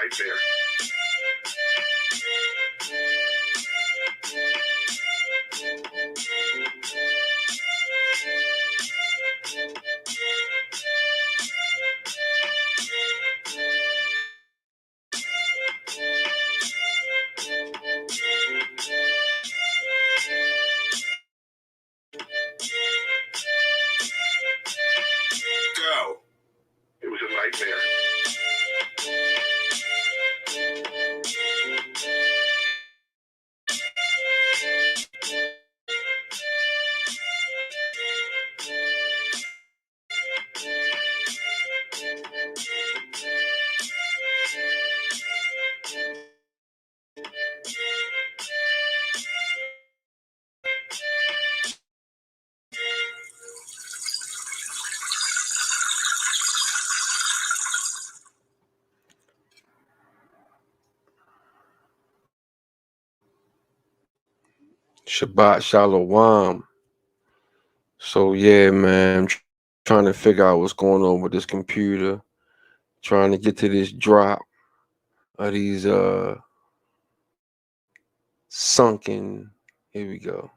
nightmare. Go. It was a nightmare. Shabbat Shalom. So yeah, man, I'm trying to figure out what's going on with this computer. Trying to get to this drop of these sunken. Here we go.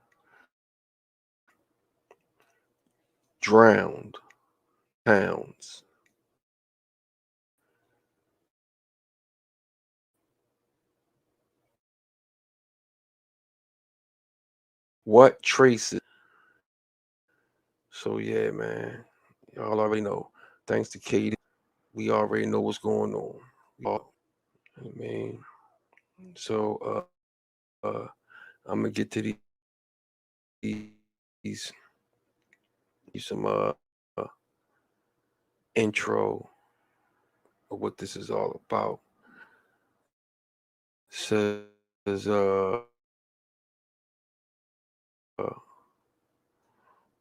Drowned towns. What traces? So yeah, man. Y'all already know. Thanks to Katie, we already know what's going on. I mean, so I'm gonna get to these some intro of what this is all about. Says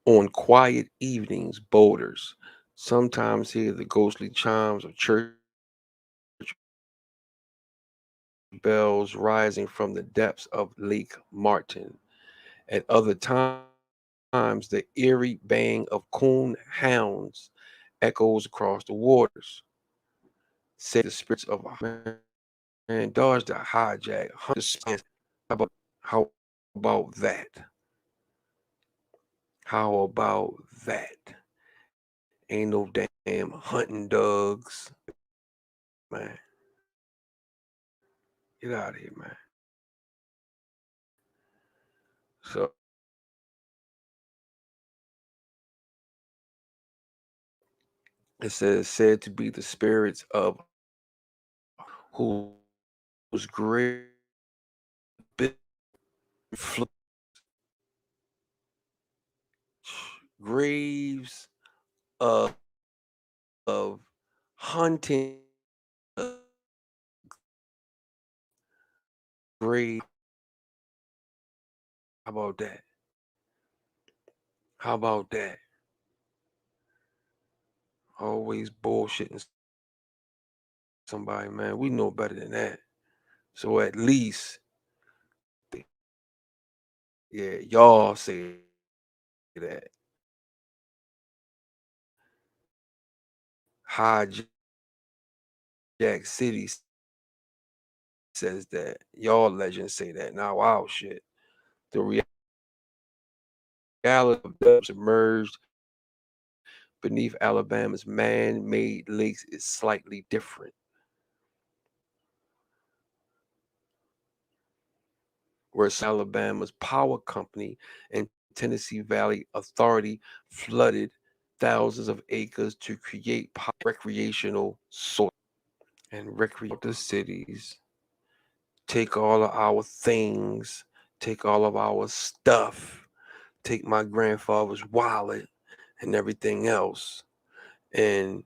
on quiet evenings, boaters sometimes hear the ghostly chimes of church bells rising from the depths of Lake Martin. At other times, the eerie baying of coon hounds echoes across the waters. Say the spirits of man dodge the hijack. How about that? How about that? Ain't no damn hunting dogs, man. Get out of here, man. So it said to be the spirits of whose graves of hunting grave. How about that? How about that? Always bullshitting somebody, man. We know better than that. So at least, yeah, y'all say that. Hijack City says that. Y'all legends say that. Now, wow, shit. The reality of the submerged beneath Alabama's man-made lakes is slightly different. Where Alabama's power company and Tennessee Valley Authority flooded thousands of acres to create recreational source and recreate the cities, take all of our things, take all of our stuff, take my grandfather's wallet and everything else, and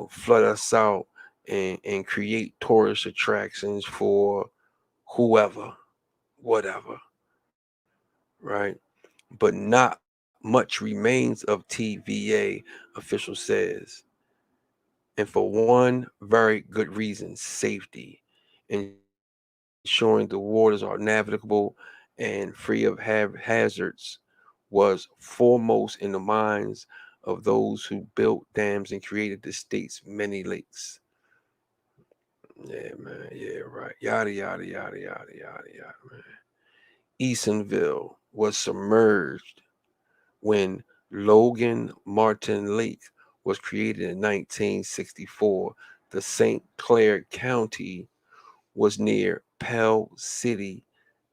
flood us out and create tourist attractions for whoever, whatever, right? But not much remains of TVA, official says. And for one very good reason, safety. Ensuring the waters are navigable and free of hazards was foremost in the minds of those who built dams and created the state's many lakes. Yeah, man. Yeah, right. Yada yada yada yada yada yada, man. Easonville was submerged when Logan Martin Lake was created in 1964. The St. Clair County was near Pell City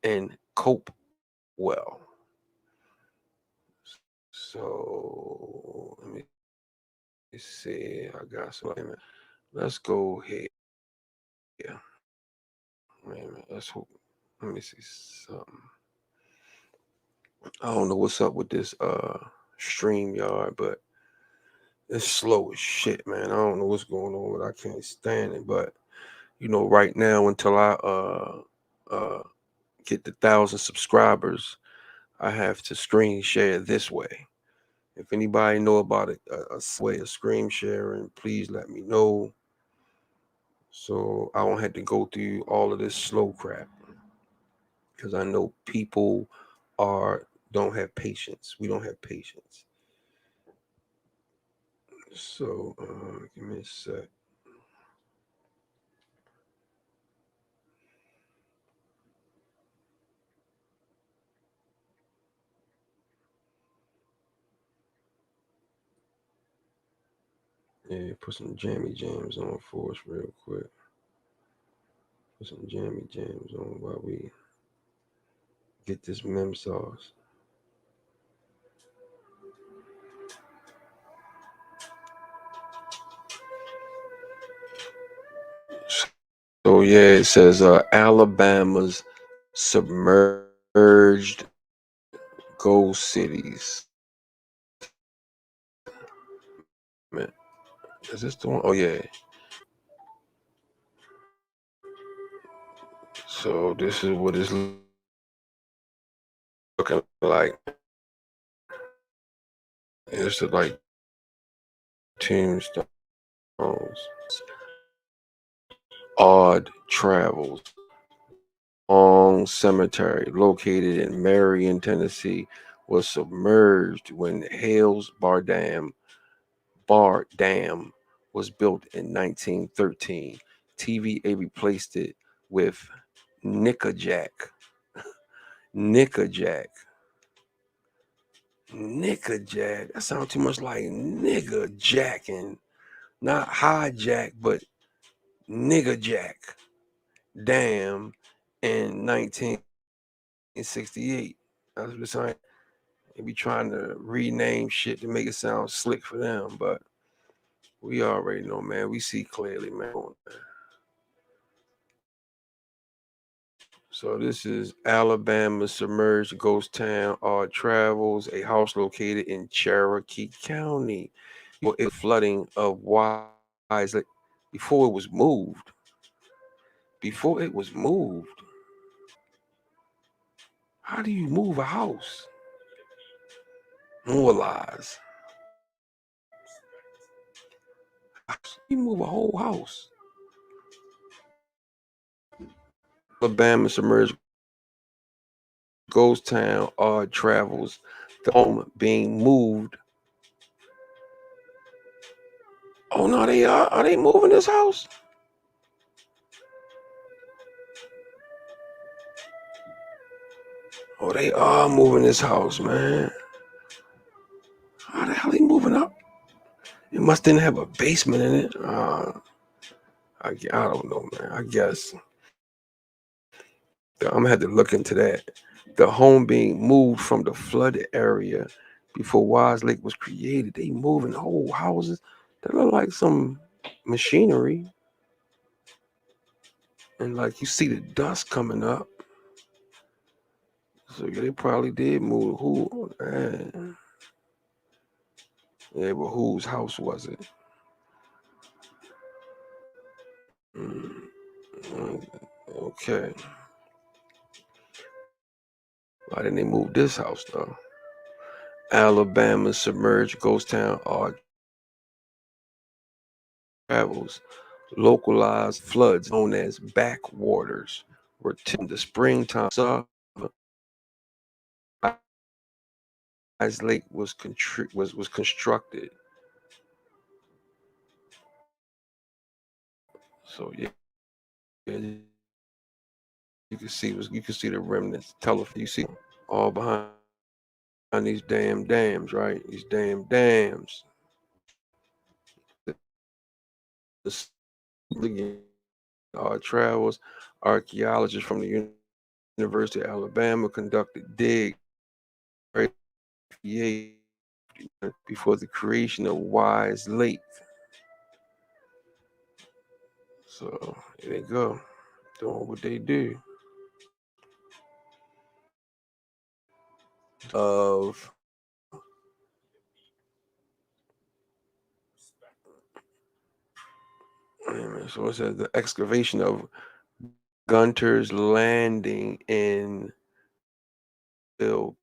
and Copewell. So let me see. I got some. Let's go here. Wait a minute. Let me see something. I don't know what's up with this StreamYard, but it's slow as shit, man. I don't know what's going on, but I can't stand it. But right now until I uh get the 1,000 subscribers, I have to screen share this way. If anybody know about a way of screen sharing, please let me know, so I don't have to go through all of this slow crap. Because I know people don't have patience. We don't have patience. So give me a sec. Yeah, put some jammy jams on for us real quick. Put some jammy jams on while we get this mem sauce. So yeah, it says Alabama's submerged ghost cities. Man, is this the one? Oh yeah. So this is what it's looking like. It's like tombstones. Odd travels. Long cemetery located in Marion, Tennessee, was submerged when Bar Dam was built in 1913. TVA replaced it with Nickajack. Nickajack. Nickajack. That sounds too much like nigga jacking. Not hijack, but nigga jack. Dam in 1968. That's what it's like. They be trying to rename shit to make it sound slick for them, but we already know, man. We see clearly, man. So this is Alabama submerged ghost town Odd Travels, a house located in Cherokee County. A flooding of Wise Lake before it was moved. Before it was moved. How do you move a house? More lies. You move a whole house. Alabama submerged ghost town Odd Travels. The home being moved. Oh no, they are. Are they moving this house? Oh, they are moving this house, man. How the hell they moving up? It must didn't have a basement in it. I don't know, man. I guess I'm gonna have to look into that. The home being moved from the flooded area before Wise Lake was created. They moving whole houses that look like some machinery, and like you see the dust coming up. So yeah, they probably did move. Who? Yeah, but whose house was it? Mm, okay. Why didn't they move this house though? Alabama submerged ghost town Odd Travels. Localized floods known as backwaters were in the springtime. Wise Lake was constructed. So yeah. And you can see the remnants. Telephone, you see all behind these damn dams, right? These damn dams. The travels, archaeologists from the University of Alabama conducted digs before the creation of Wise Lake. So here they go, doing what they do. Of so it says the excavation of Gunter's Landing in Bill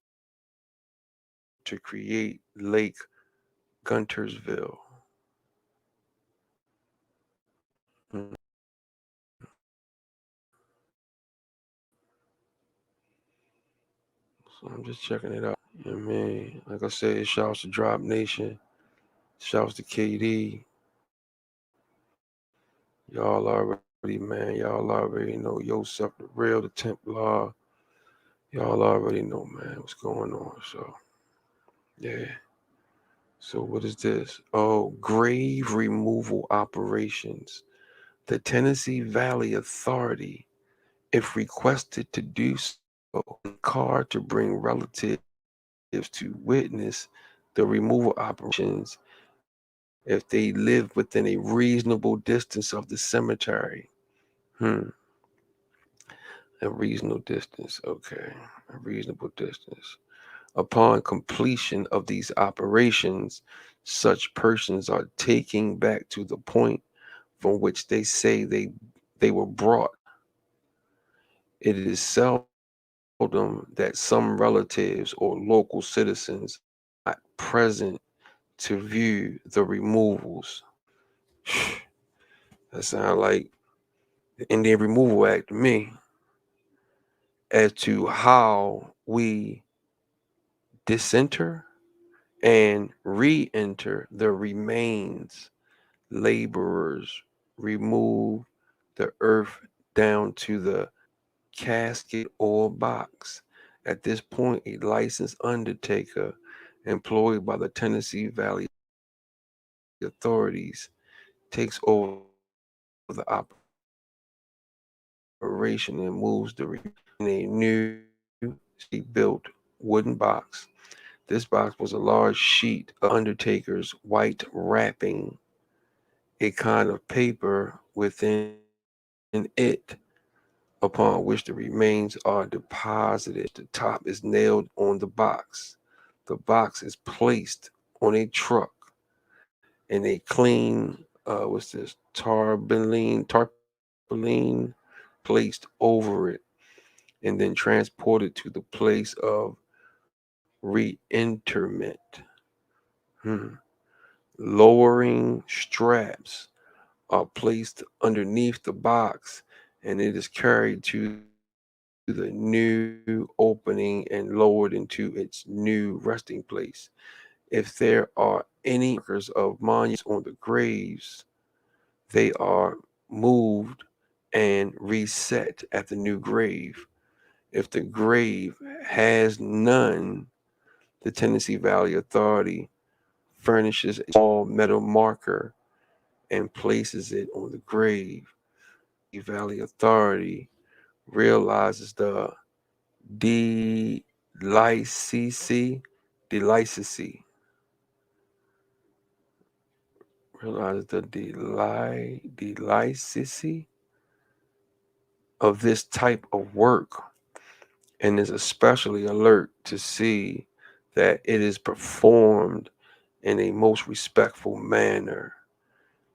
to create Lake Guntersville. Hmm. So I'm just checking it out. You know what I mean? Like I said, shouts to Drop Nation, shouts to KD. Y'all already, man. Y'all already know Yosef the Real, the Templar. Y'all already know, man, what's going on. So, yeah. So, what is this? Oh, grave removal operations. The Tennessee Valley Authority, if requested to do so, car to bring relatives to witness the removal operations if they live within a reasonable distance of the cemetery. A reasonable distance. Okay. A reasonable distance. Upon completion of these operations, such persons are taken back to the point from which they say they were brought. It is seldom that some relatives or local citizens are present to view the removals. That sounds like the Indian Removal Act to me. As to how we disinter and re-enter the remains, laborers remove the earth down to the casket or box. At this point, a licensed undertaker employed by the Tennessee Valley authorities takes over the operation and moves in a new built wooden box. This box was a large sheet of undertaker's white wrapping, a kind of paper within it upon which the remains are deposited. The top is nailed on the box. The box is placed on a truck and a clean, what's this, tarpaulin placed over it and then transported to the place of reinterment. Lowering straps are placed underneath the box and it is carried to the new opening and lowered into its new resting place. If there are any markers of monuments on the graves, they are moved and reset at the new grave. If the grave has none, the Tennessee Valley Authority furnishes a small metal marker and places it on the grave. The Valley Authority realizes the delicacy, delicacy, realizes the delicacy of this type of work and is especially alert to see that it is performed in a most respectful manner.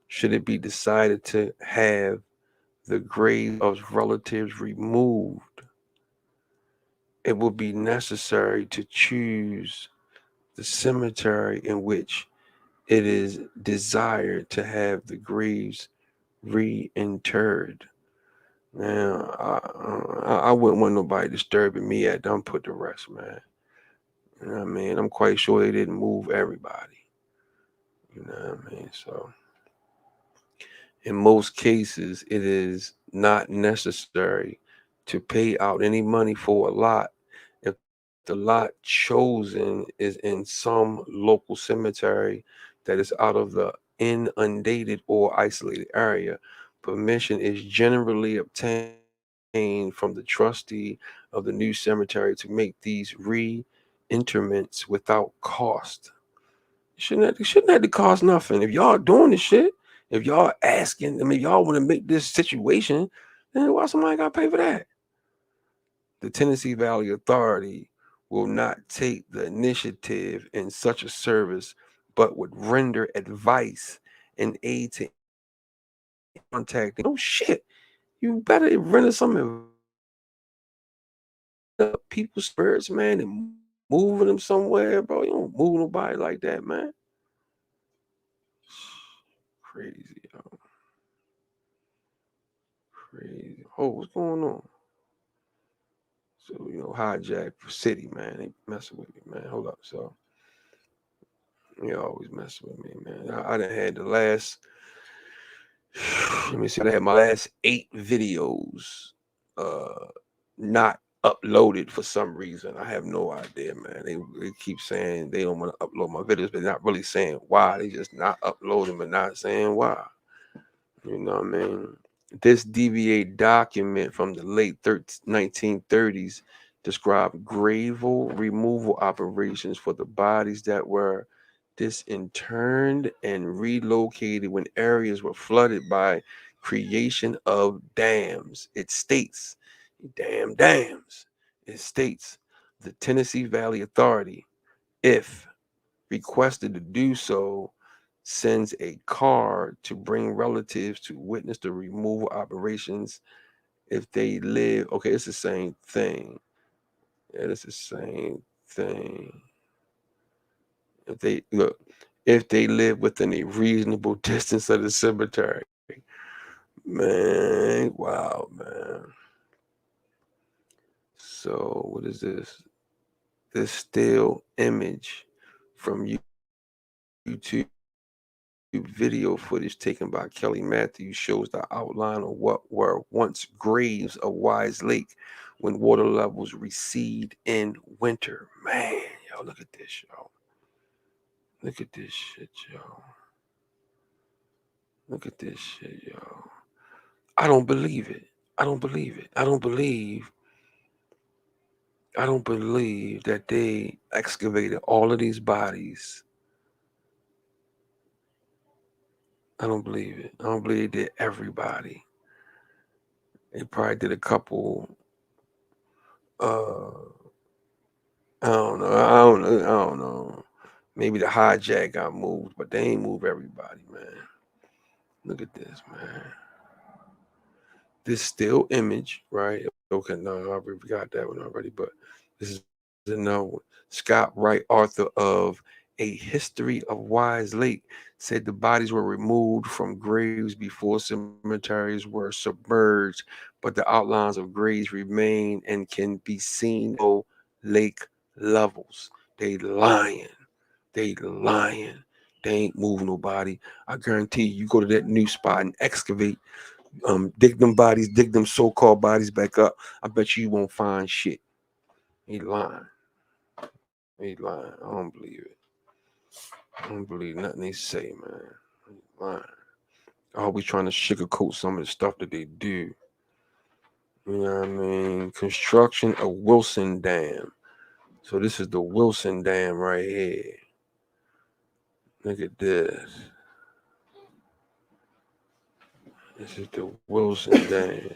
Should it be decided to have the grave of relatives removed, it will be necessary to choose the cemetery in which it is desired to have the graves reinterred. Now, I wouldn't want nobody disturbing me at done put to rest, man. You know what I mean? I'm quite sure they didn't move everybody. You know what I mean? So, in most cases, it is not necessary to pay out any money for a lot if the lot chosen is in some local cemetery that is out of the inundated or isolated area. Permission is generally obtained from the trustee of the new cemetery to make these re-interments without cost. Shouldn't have to cost nothing. If y'all doing this shit, if y'all asking, I mean, y'all want to make this situation, then why somebody got to pay for that? The Tennessee Valley Authority will not take the initiative in such a service, but would render advice and aid to contacting. Oh shit! You better render some people's spirits, man, and moving them somewhere, bro. You don't move nobody like that, man. Crazy, yo. Crazy. Oh, what's going on? So, hijack city, man. They messing with me, man. Hold up. So, you always messing with me, man. I done had the last, let me see, I had my last 8 videos uh not uploaded for some reason. I have no idea, man. They keep saying they don't want to upload my videos, but they're not really saying why. They just not uploading, but not saying why. You know what I mean? This DVA document from the late 1930s described gravel removal operations for the bodies that were disinterred and relocated when areas were flooded by creation of dams. It states, damn dams. It states the Tennessee Valley Authority, if requested to do so, sends a car to bring relatives to witness the removal operations if they live. Okay, it's the same thing. Yeah, it's the same thing. If they live within a reasonable distance of the cemetery. Man, wow, man. So what is this? This still image from YouTube video footage taken by Kelly Matthews shows the outline of what were once graves of Wise Lake when water levels recede in winter. Man, yo, look at this, yo. Look at this shit, yo. Look at this shit, yo. I don't believe it. I don't believe it. I don't believe that they excavated all of these bodies. I don't believe it. I don't believe they did everybody. They probably did a couple. I don't know. I don't know. Maybe the hijack got moved, but they ain't move everybody, man. Look at this, man. This still image, right? Okay, no, I already got that one already, but this is another one. Scott Wright, author of A History of Wise Lake, said the bodies were removed from graves before cemeteries were submerged, but the outlines of graves remain and can be seen below lake levels. They lying. They lying. They ain't moving nobody. I guarantee you go to that new spot and excavate, dig them bodies, dig them so-called bodies back up. I bet you won't find shit. He lying. He lying. I don't believe it. I don't believe nothing they say, man. He lying. Always trying to sugarcoat some of the stuff that they do. You know what I mean? Construction of Wilson Dam. So this is the Wilson Dam right here. Look at this. This is the Wilson Dam.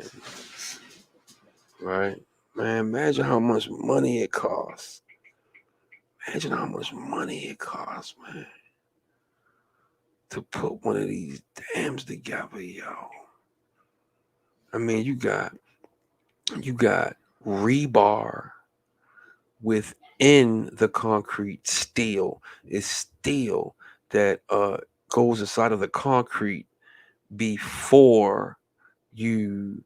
Right? Man, imagine how much money it costs. Imagine how much money it costs, man, to put one of these dams together, yo. I mean, you got rebar within the concrete steel. It's steel that goes inside of the concrete before you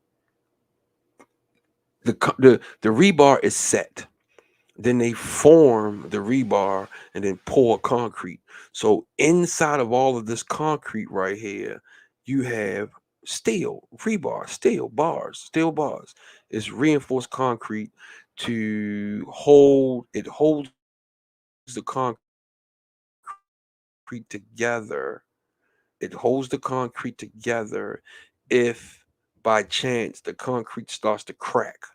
the rebar is set. Then they form the rebar and then pour concrete. So inside of all of this concrete right here, you have steel, rebar, steel bars. It's reinforced concrete to hold, it holds the concrete together. It holds the concrete together if by chance the concrete starts to crack,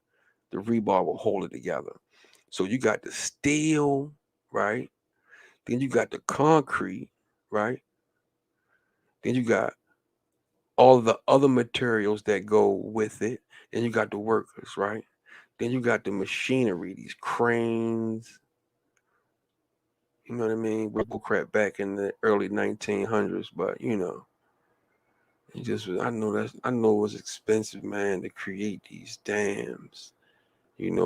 the rebar will hold it together. So you got the steel, right? Then you got the concrete, right? Then you got all the other materials that go with it. Then you got the workers, right? Then you got the machinery, these cranes, you know what I mean? Bull crap back in the early 1900s, but it just was, I know it was expensive, man, to create these dams,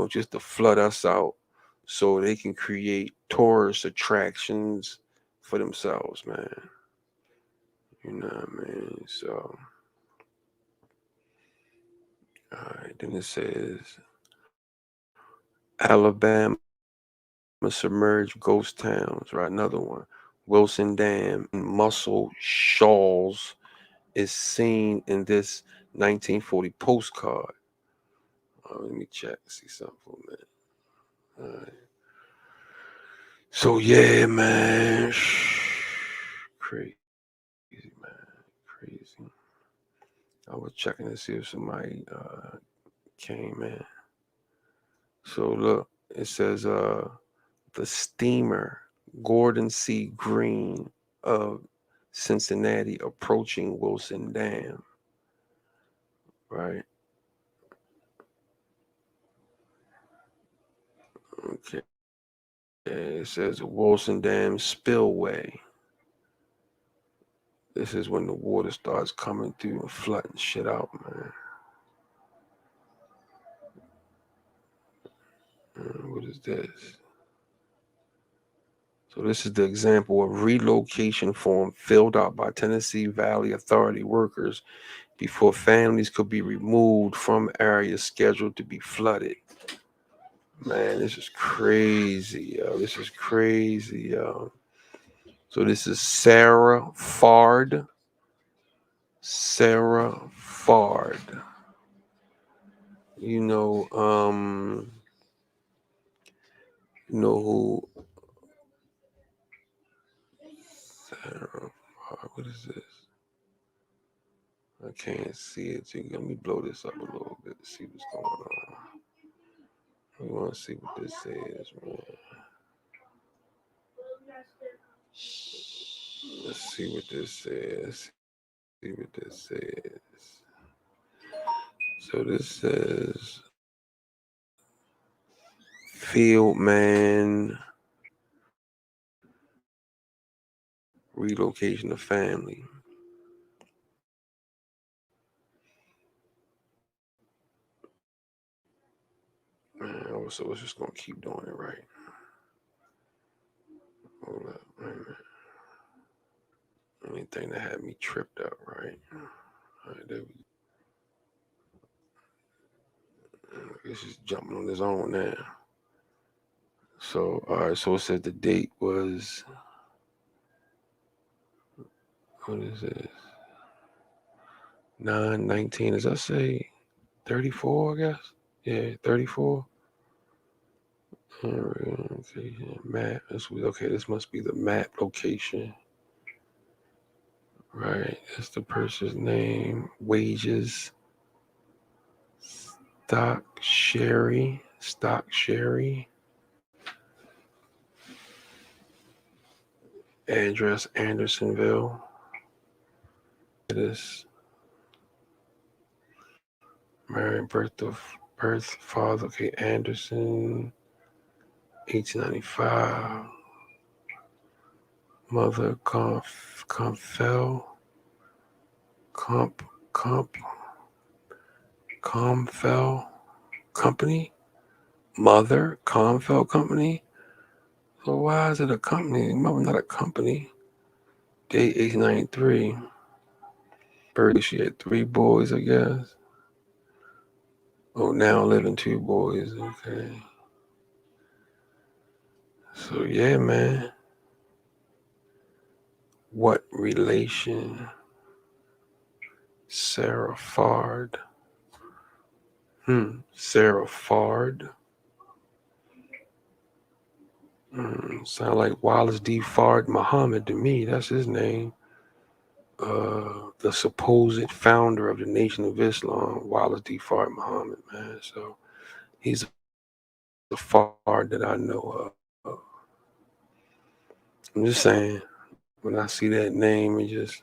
just to flood us out so they can create tourist attractions for themselves, man. You know what I mean? So, all right, then it says Alabama submerged ghost towns, right? Another one. Wilson Dam and Muscle Shoals is seen in this 1940 postcard. Let me check, see something for a minute. All right. So yeah, man, crazy, man, crazy. I was checking to see if somebody came in. So look, it says the steamer Gordon C. Green of Cincinnati approaching Wilson Dam, right? Okay. It says Wilson Dam spillway. This is when the water starts coming through and flooding shit out, man. What is this? So this is the example of relocation form filled out by Tennessee Valley Authority workers before families could be removed from areas scheduled to be flooded. Man, this is crazy, yo. This is crazy, yo. So this is Sarah Fard. Sarah Fard. You know, who Sarah Fard, what is this? I can't see it. Let me blow this up a little bit to see what's going on. We want to see what this is, man. Let's see what this is. See what this says. So this says Fieldman relocation of family. Man, so it's just gonna keep doing it, right? Hold up, wait a minute. Anything that had me tripped up, right? All right, there we go. It's just jumping on his own now. So, all right, so it said the date was, what is this? 9/19. Does that say 34, I guess? Yeah, 34. Okay, map. Okay, this must be the map location. Right, that's the person's name. Wages. Stock Sherry. Address Andersonville. It is Marion, birth, father. Okay, Anderson, 1895. Mother, Comfell, Comfell Company. Mother, Comfell Company. So why is it a company? Mother, not a company. Date 1893. Birthday, she had 3 boys, I guess. Oh, now living 2 boys. Okay. So yeah, man. What relation Sarah Fard. Sarah Fard. Sound like Wallace D. Fard Muhammad to me. That's his name. The supposed founder of the Nation of Islam, Wallace D. Fard Muhammad, man. So he's a Fard that I know of. I'm just saying, when I see that name, it just,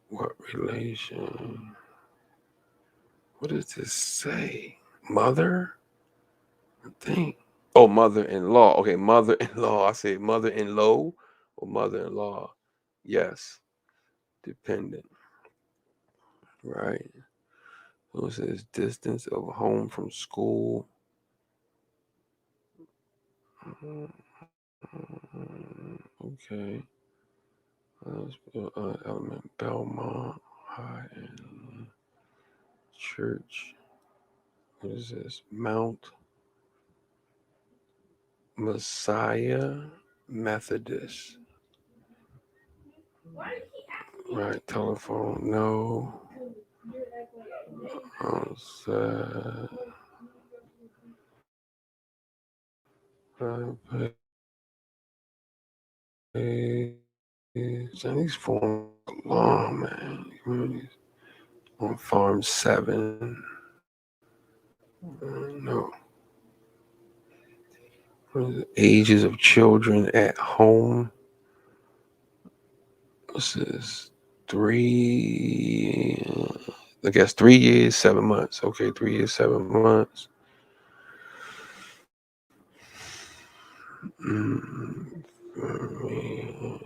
what relation? What does this say? Mother? I think. Oh, mother-in-law. Okay, mother-in-law. I said mother-in-law or mother-in-law. Yes, dependent. Right. So it says distance of home from school. Okay. Element Belmont High and Church. What is this? Mount Messiah Methodist. Right. Telephone. No. These forms long, man. Communities on Farm 7. No. Ages of children at home. This is 3. I guess 3 years, 7 months. Okay, 3 years, 7 months.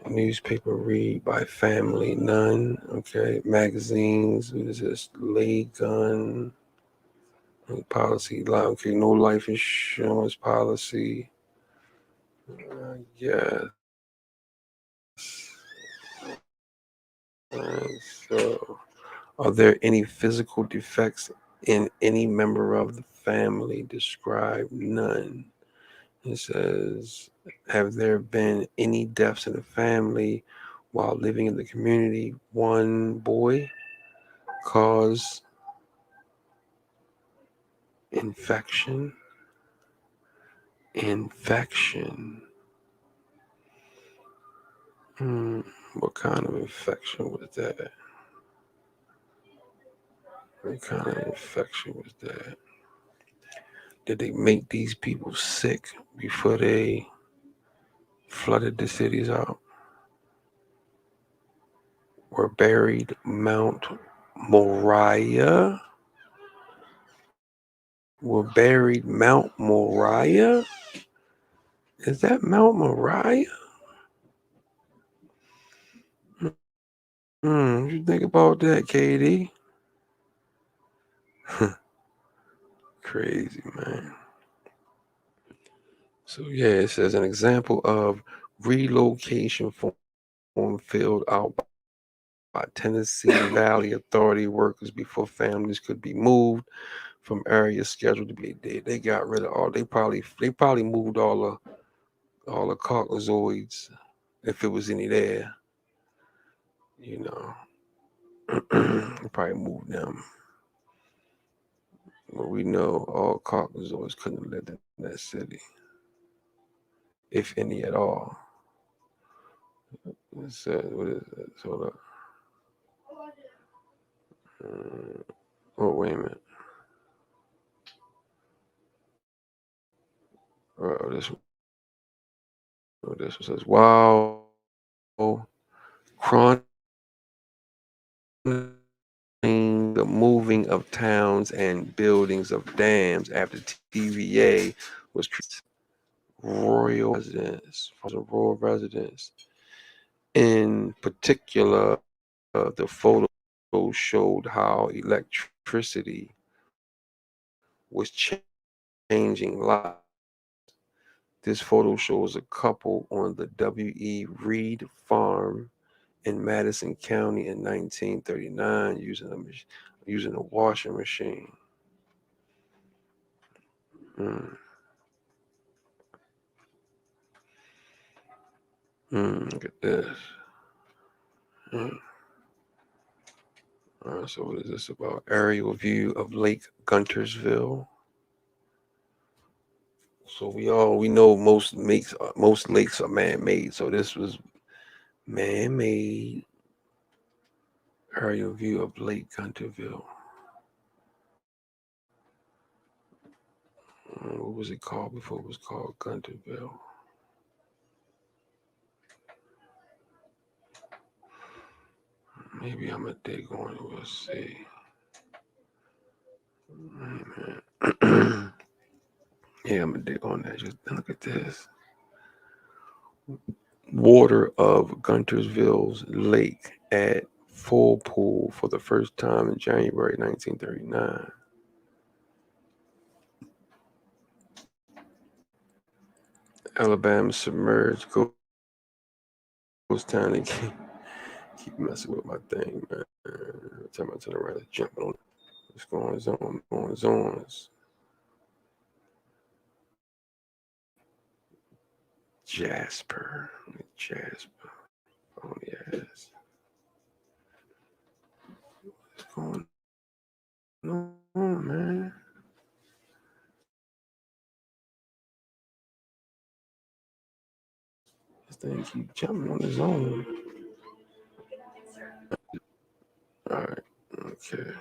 Newspaper read by family, none. Okay, magazines. What is this? Lay gun policy. Okay, no life insurance policy. Yes. So, are there any physical defects in any member of the family? Describe none. It says, have there been any deaths in the family while living in the community? One boy. Cause infection. What kind of infection was that? Did they make these people sick before they flooded the cities out? Were buried Mount Moriah? Is that Mount Moriah? What you think about that, KD? Crazy, man. So yeah, it says an example of relocation form filled out by Tennessee Valley Authority workers before families could be moved from areas scheduled to be dead. They got rid of all. They probably moved all the Caucasoids, if it was any there. They probably moved them. But we know all Caucasoids couldn't have lived in that city, if any at all. It says, what is it? Hold up. Wait a minute. This one says, wow, chronicling the moving of towns and buildings of dams after TVA was royal residence. In particular, the photo showed how electricity was changing lives. This photo shows a couple on the W.E. Reed farm in Madison County in 1939 using a washing machine. Look at this. All right, so what is this about? Aerial view of Lake Guntersville. So we know most lakes are man-made. So this was man-made. Aerial view of Lake Guntersville. What was it called before it was called Guntersville? Maybe I'm gonna dig on it. We'll see. Yeah, I'm gonna dig on that. Just look at this. Water of Guntersville's lake at full pool for the first time in January 1939. Alabama submerged ghost town. They keep messing with my thing, man. Every time I turn around, it's jumping on it. What's going on? Jasper. Oh, yes. What's going on, man? This thing keep jumping on his own. All right. Okay.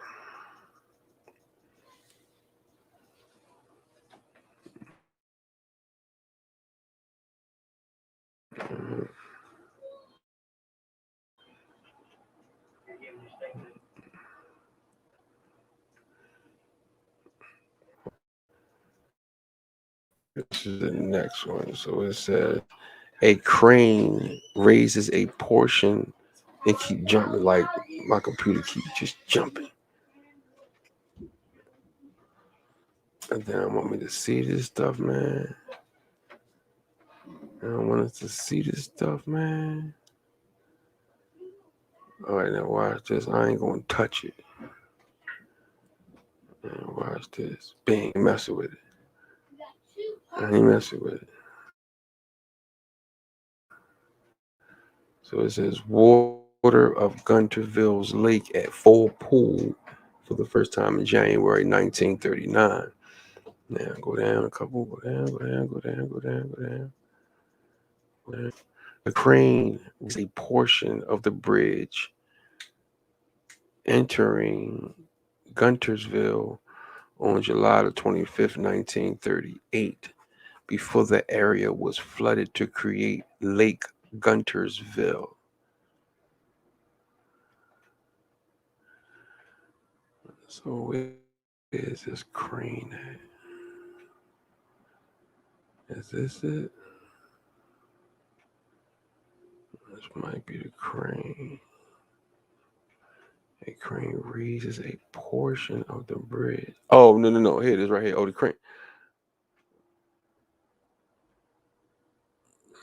This is the next one. So it says a crane raises a portion and keep jumping. Like my computer keep just jumping. And then I want me to see this stuff, man. I don't want us to see this stuff, man. All right, now watch this. I ain't gonna touch it. Man, watch this. Bang, messing with it. I ain't messing with it. So it says water of Guntersville's lake at full pool for the first time in January 1939. Now go down a couple, go down. The crane was a portion of the bridge entering Guntersville on July the 25th, 1938, before the area was flooded to create Lake Guntersville. So where is this crane at? Is this it? This might be the crane. A crane raises a portion of the bridge. Oh, no. Here it is right here. Oh, the crane.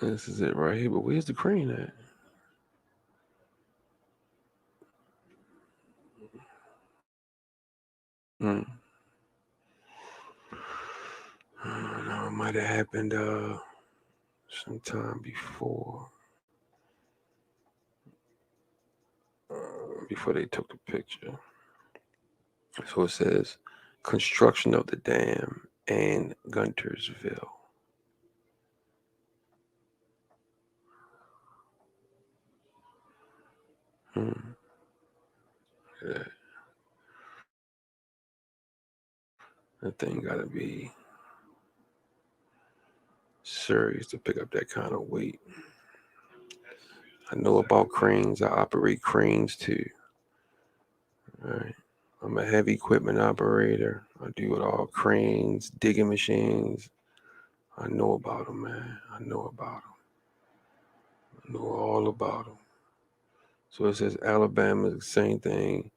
This is it right here. But where's the crane at? No, it might have happened sometime before they took the picture. So it says construction of the dam and Guntersville. Yeah. That thing gotta be serious to pick up that kind of weight. I know about cranes. I operate cranes too. All right. I'm a heavy equipment operator. I deal with all cranes, digging machines. I know about them, man. I know all about them. So it says Alabama, the same thing.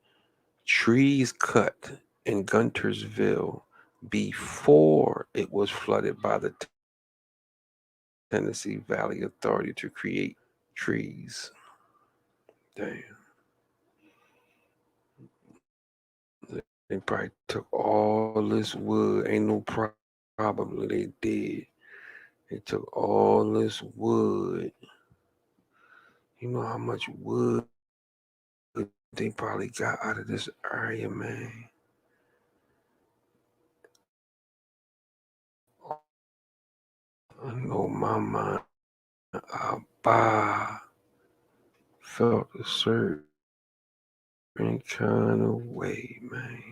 Trees cut in Guntersville before it was flooded by the Tennessee Valley Authority to create trees. Damn. They probably took all this wood. Ain't no problem. They did. They took all this wood. You know how much wood they probably got out of this area, man. I know my mind, I felt a certain kind of way, man.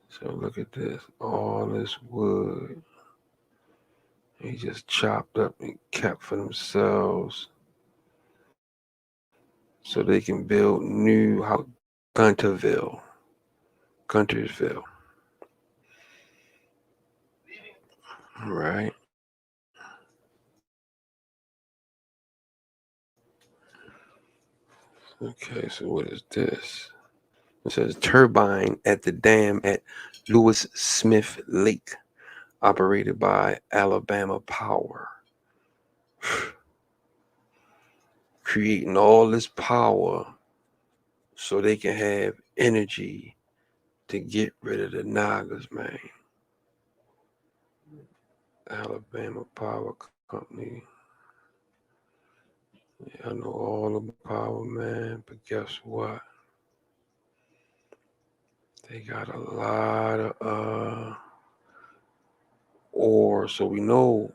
So look at this, all this wood. They just chopped up and kept for themselves so they can build new house. Guntersville. Right. Okay, so what is this? It says turbine at the dam at Lewis Smith Lake, operated by Alabama Power. Creating all this power so they can have energy to get rid of the Nagas, man. Alabama Power Company. Yeah, I know all about power, man, but guess what? They got a lot of ore, so we know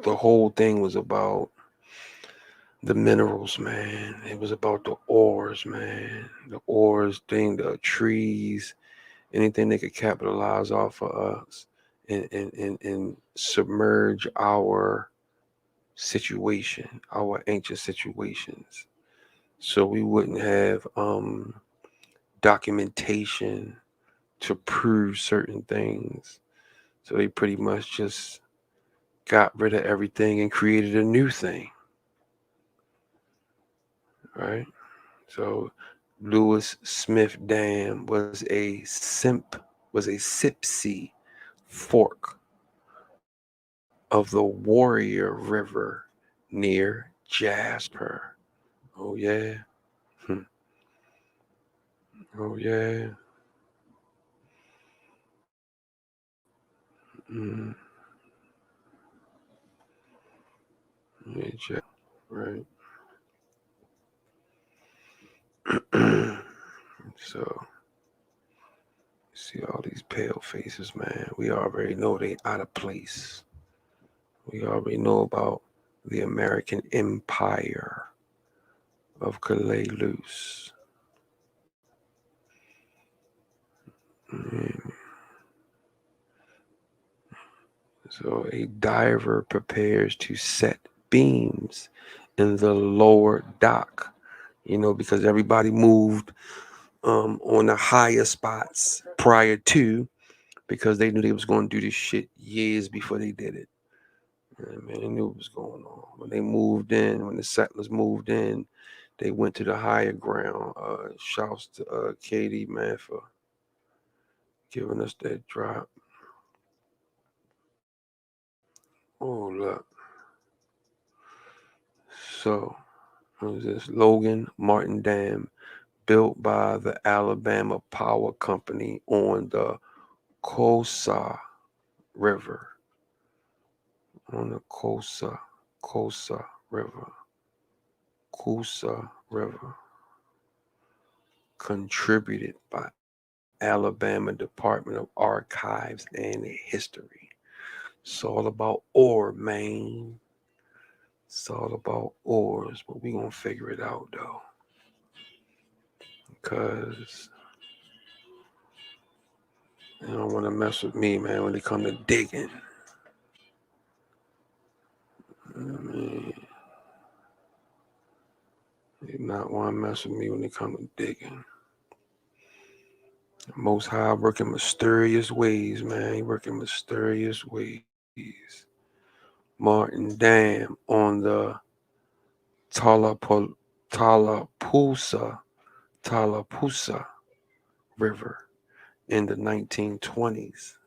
the whole thing was about the minerals, man. It was about the ores, man. The ores thing, the trees, anything they could capitalize off of us and submerge our situation, our ancient situations. So we wouldn't have documentation to prove certain things. So they pretty much just got rid of everything and created a new thing. Right? So Lewis Smith Dam was a Sipsey fork of the Warrior River near Jasper. Oh yeah. Oh yeah. Mm. Yeah, right. So see all these pale faces, man. We already know they out of place. We already know about the American Empire of Calais-Loose. Mm. So a diver prepares to set beams in the lower dock, because everybody moved on the higher spots prior to, because they knew they was going to do this shit years before they did it. Yeah, man, they knew what was going on. When the settlers moved in, they went to the higher ground. Shouts to Katie, man, for giving us that drop. Oh, look. So, what is this? Logan Martin Dam, built by the Alabama Power Company on the Coosa River. On the Coosa River. Coosa River. Contributed by Alabama Department of Archives and History. It's all about ore, man. It's all about ores, but we gonna figure it out though. Because they don't want to mess with me, man, when they come to digging. Man, they not want to mess with me when they come to digging. Most High working mysterious ways, man. He working mysterious ways. Martin Dam on the Tallapoosa River in the 1920s.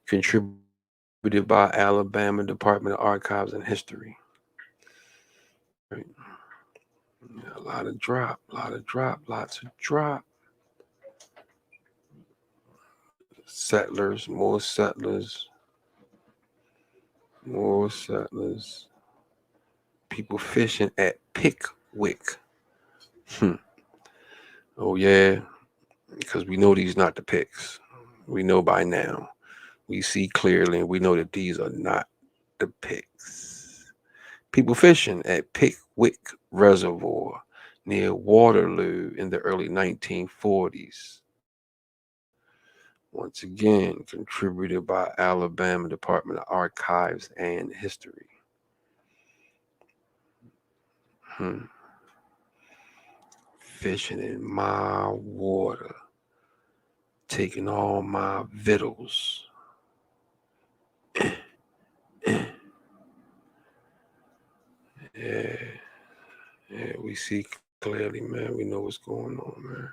Contributed by Alabama Department of Archives and History. Right. Yeah, a lot of drop, lots of drop. Settlers, more settlers. People fishing at Pickwick. Oh yeah, because we know these not the picks. We know by now. We see clearly, and we know that these are not the picks. People fishing at Pickwick Reservoir near Waterloo in the early 1940s. Once again, contributed by Alabama Department of Archives and History. Fishing in my water, taking all my victuals. Yeah, yeah, we see clearly, man. We know what's going on, man.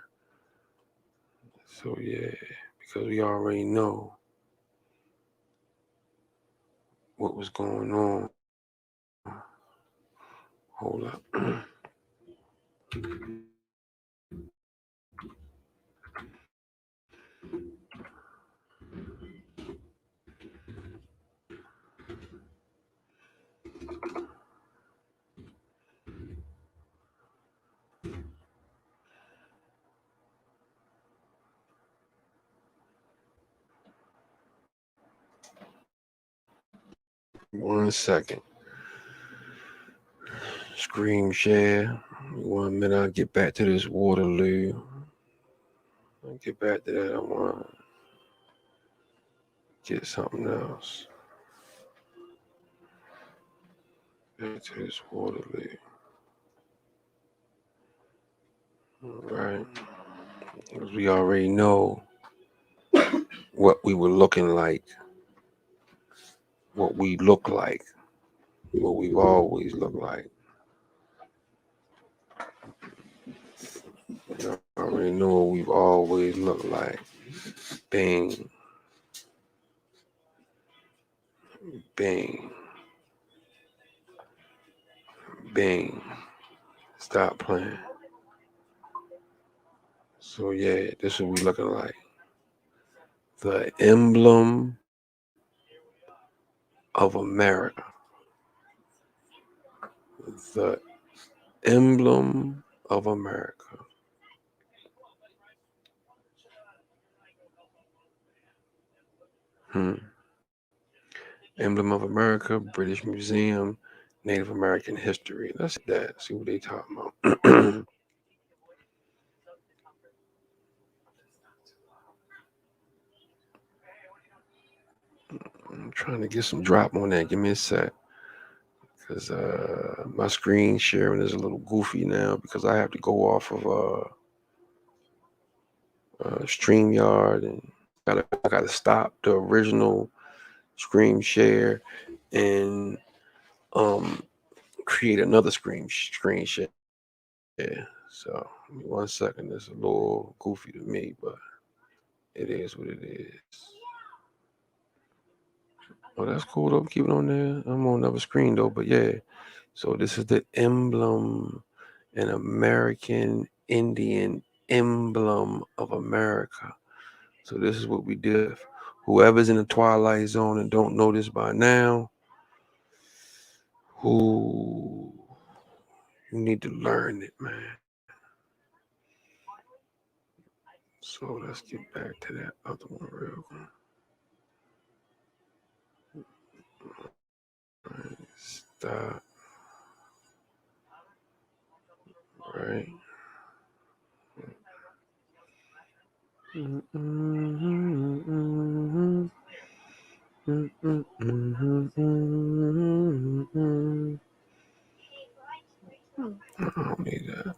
So yeah, because we already know what was going on. Hold up. 1 second. Screen share. 1 minute. I'll get back to this Waterloo. I'll get back to that. I want to get something else. Back to this Waterloo. All right. Because we already know what we were looking like, what we look like, what we've always looked like. You already know what we've always looked like. Bing. Bing. Bing. Stop playing. So yeah, this is what we looking like. The emblem of America. The emblem of America. Emblem of America, British Museum, Native American History. Let's see that. See what they talking about. I'm trying to get some drop on that. Give me a sec. Because my screen sharing is a little goofy now because I have to go off of StreamYard, and I gotta stop the original screen share and create another screen share. Yeah. So give me 1 second. It's a little goofy to me, but it is what it is. Oh, that's cool though. Keep it on there. I'm on another screen though, but yeah. So this is the emblem, an American Indian emblem of America. So this is what we did. Whoever's in the Twilight Zone and don't know this by now, who you need to learn it, man. So let's get back to that other one real quick. Right, stop. Right. I don't need that.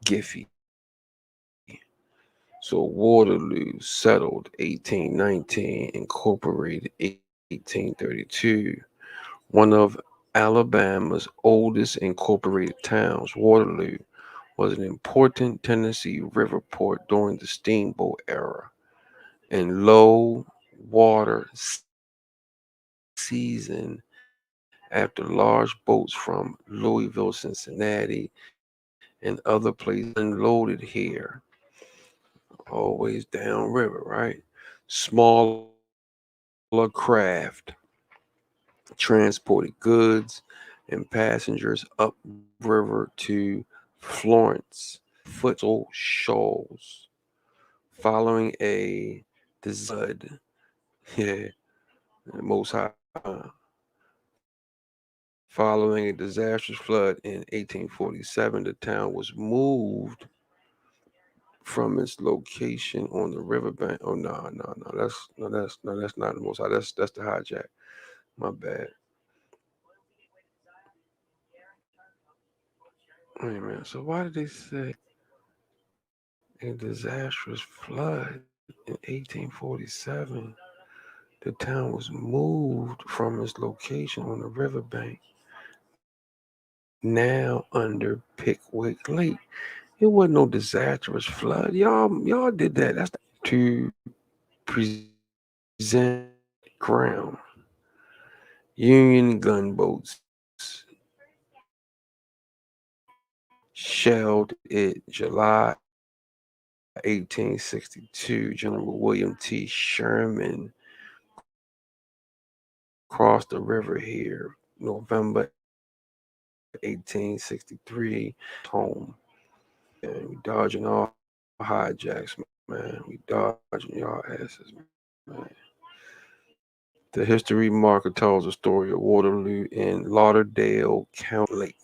Giffy. So Waterloo settled 1819, incorporated 1832. One of Alabama's oldest incorporated towns, Waterloo was an important Tennessee river port during the steamboat era. and low water season after large boats from Louisville, Cincinnati, and other places unloaded here, always downriver, right? Smaller craft transported goods and passengers upriver to Florence, shoals. Following a flood, yeah, most high. Following a disastrous flood in 1847, the town was moved from its location on the riverbank. Oh no, that's not the most high. That's the hijack. My bad. Wait a minute. So why did they say a disastrous flood in 1847? The town was moved from its location on the riverbank, now under Pickwick Lake. It wasn't no disastrous flood. Y'all did that. That's to present ground. Union gunboats shelled it July 1862. General William T. Sherman crossed the river here November 1863. Home. And we dodging all hijacks, man. We dodging y'all asses, man. The history marker tells the story of Waterloo in Lauderdale County Lake.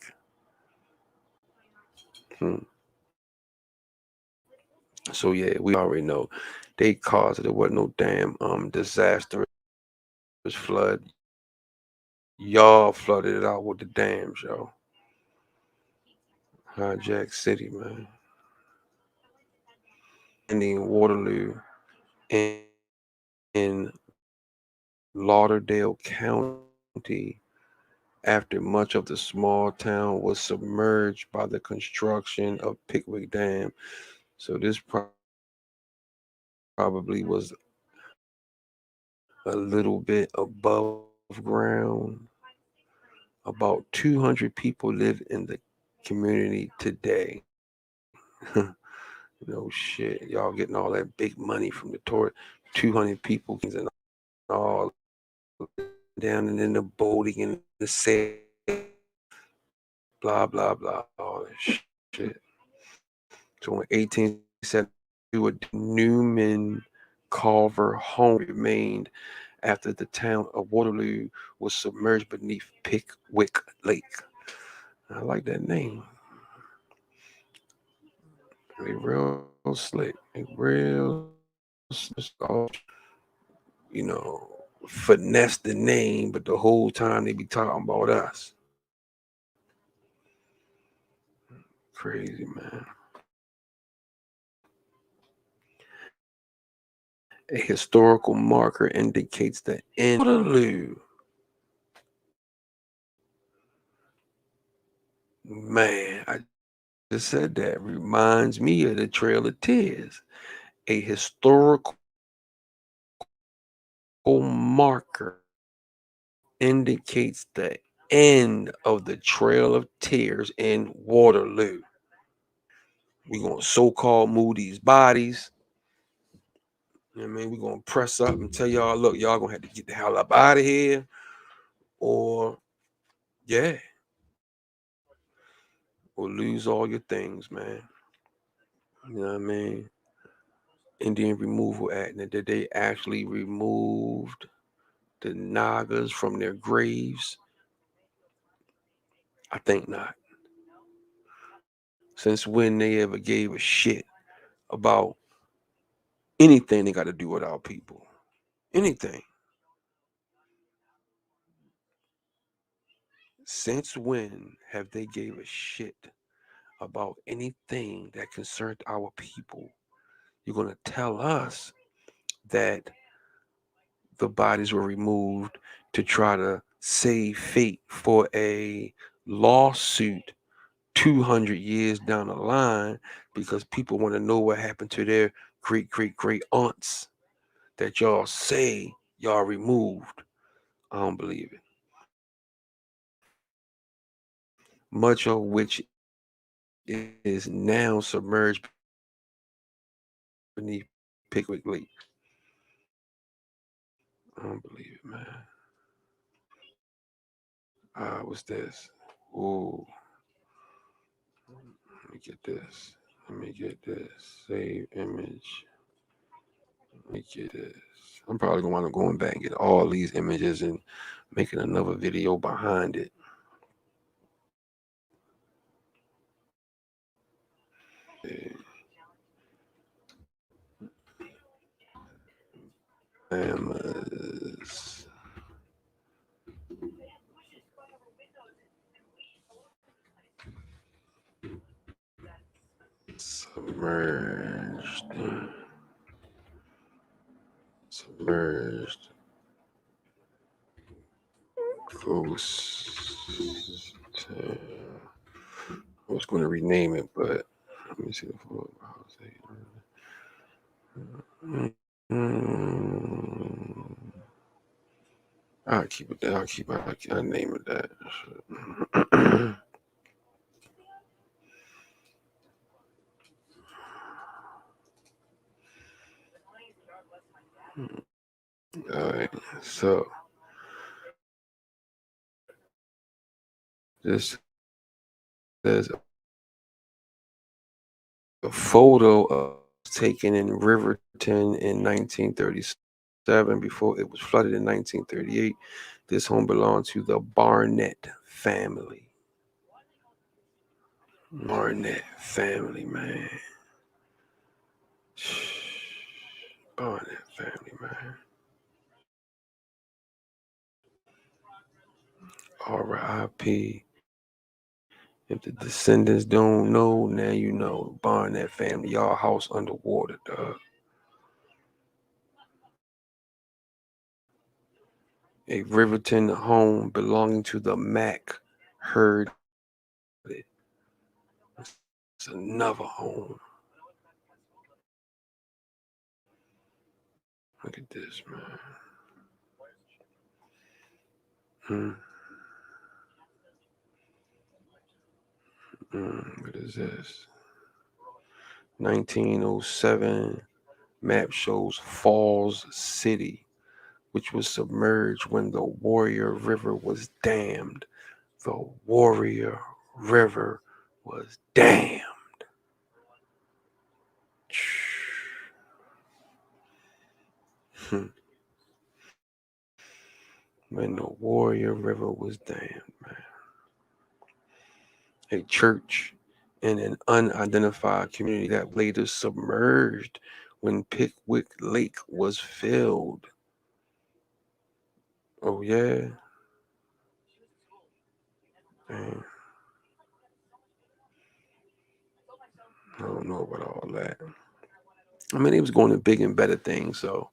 So yeah, we already know they caused it. It wasn't no damn disastrous flood. Y'all flooded it out with the dams, yo. Hijack City, man. Ending Waterloo in Lauderdale County after much of the small town was submerged by the construction of Pickwick Dam. So this probably was a little bit above ground. About 200 people live in the community today. No shit. Y'all getting all that big money from the tour. 200 people and all down and in the boating and the sail. Blah, blah, blah. All that shit. So in 1872, a Newman Culver home remained after the town of Waterloo was submerged beneath Pickwick Lake. I like that name. They real slick. They real finesse the name, but the whole time they be talking about us. Crazy, man. A historical marker indicates the end of Waterloo. Man, I just said that. Reminds me of the Trail of Tears. A historical marker indicates the end of the Trail of Tears in Waterloo. We're going to so-called move these bodies. You know what I mean? We're going to press up and tell y'all, look, y'all going to have to get the hell up out of here. Or, yeah. Or lose all your things, man. You know what I mean? Indian Removal Act. Now, did they actually removed the Nagas from their graves? I think not. Since when they ever gave a shit about anything they got to do with our people? Anything. Since when have they gave a shit about anything that concerned our people? You're going to tell us that the bodies were removed to try to save fate for a lawsuit 200 years down the line because people want to know what happened to their great aunts. that y'all say y'all removed. I don't believe it. Much of which is now submerged beneath Pickwick Lake. I don't believe it, man. What's this? Ooh, let me get this. Let me get this. Save image. Let me get this. I'm probably gonna want to go back and get all these images and making another video behind it. Bahamas. Submerged. Submerged. Ghost. I was going to rename it, but let me see the photo. I'll keep it there. I'll name it that. All right. So this is a photo taken in Riverton in 1937 before it was flooded in 1938. This home belonged to the Barnett family. Barnett family, man. Barnett family, man. R.I.P. If the descendants don't know, now you know. Barnett family, y'all house underwater, dog. A Riverton home belonging to the Mack herd. It's another home. Look at this, man. What is this? 1907 map shows Falls City, which was submerged when the Warrior River was dammed. The Warrior River was dammed. When the Warrior River was dammed, man. A church in an unidentified community that later submerged when Pickwick Lake was filled. Oh, yeah. Man. I don't know about all that. I mean, they was going to big and better things, so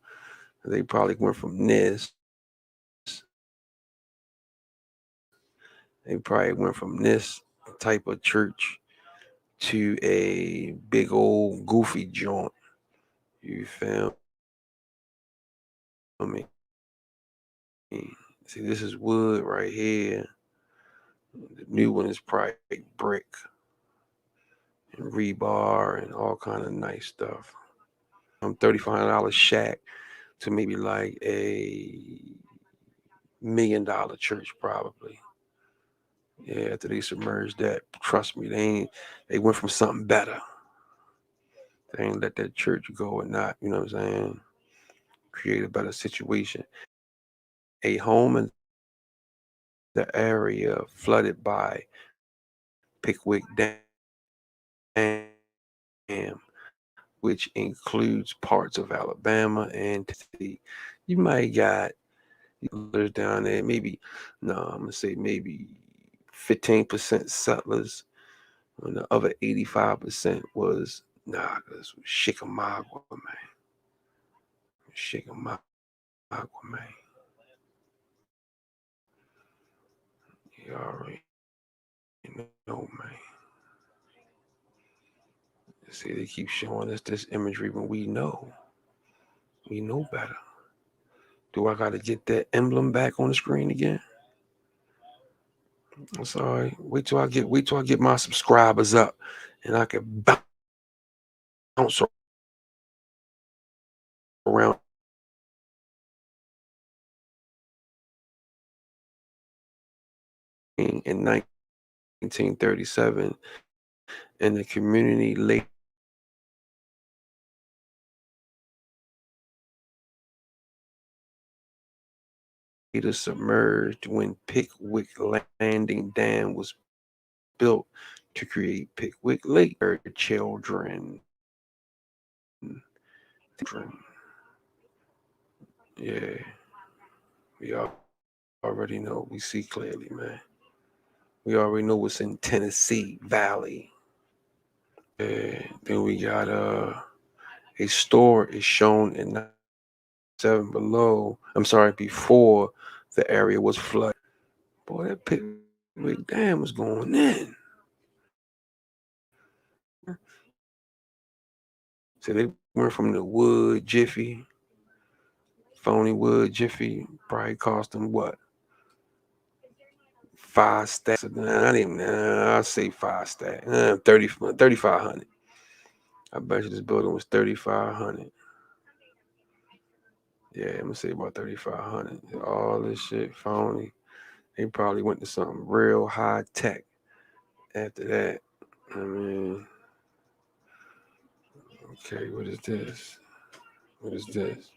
they probably went from this. They probably went from this type of church to a big old goofy joint. You feel me? See, this is wood right here. The new one is probably brick and rebar and all kind of nice stuff. $3,500 shack to maybe like a $1 million church probably. Yeah, after they submerged that, trust me, they went from something better. They ain't let that church go and not, you know what I'm saying, create a better situation. A home in the area flooded by Pickwick Dam, which includes parts of Alabama and Tennessee. You might got down there, maybe, no, I'm gonna say maybe 15% settlers, and the other 85% was this was Chickamauga, man. Chickamauga, man. You already know, man. See, they keep showing us this imagery when we know We know better. Do I gotta get that emblem back on the screen again? I'm sorry. Wait till I get my subscribers up and I can bounce around in 1937 and the community later submerged when Pickwick Landing Dam was built to create Pickwick Lake. Children. Yeah, we already know. We see clearly, man. We already know what's in Tennessee Valley. Then we got a store is shown in 7 below. I'm sorry, before the area was flooded. Boy, that Pickwick Dam was going in. So they went from the wood jiffy, phony wood jiffy, probably cost them what? 5 stacks. Not even. I'll say 5 stacks. 3,500. I bet you this building was 3,500. Yeah, I'm gonna say about 3,500. All this shit phony. They probably went to something real high tech after that. I mean, okay, what is this? What is this?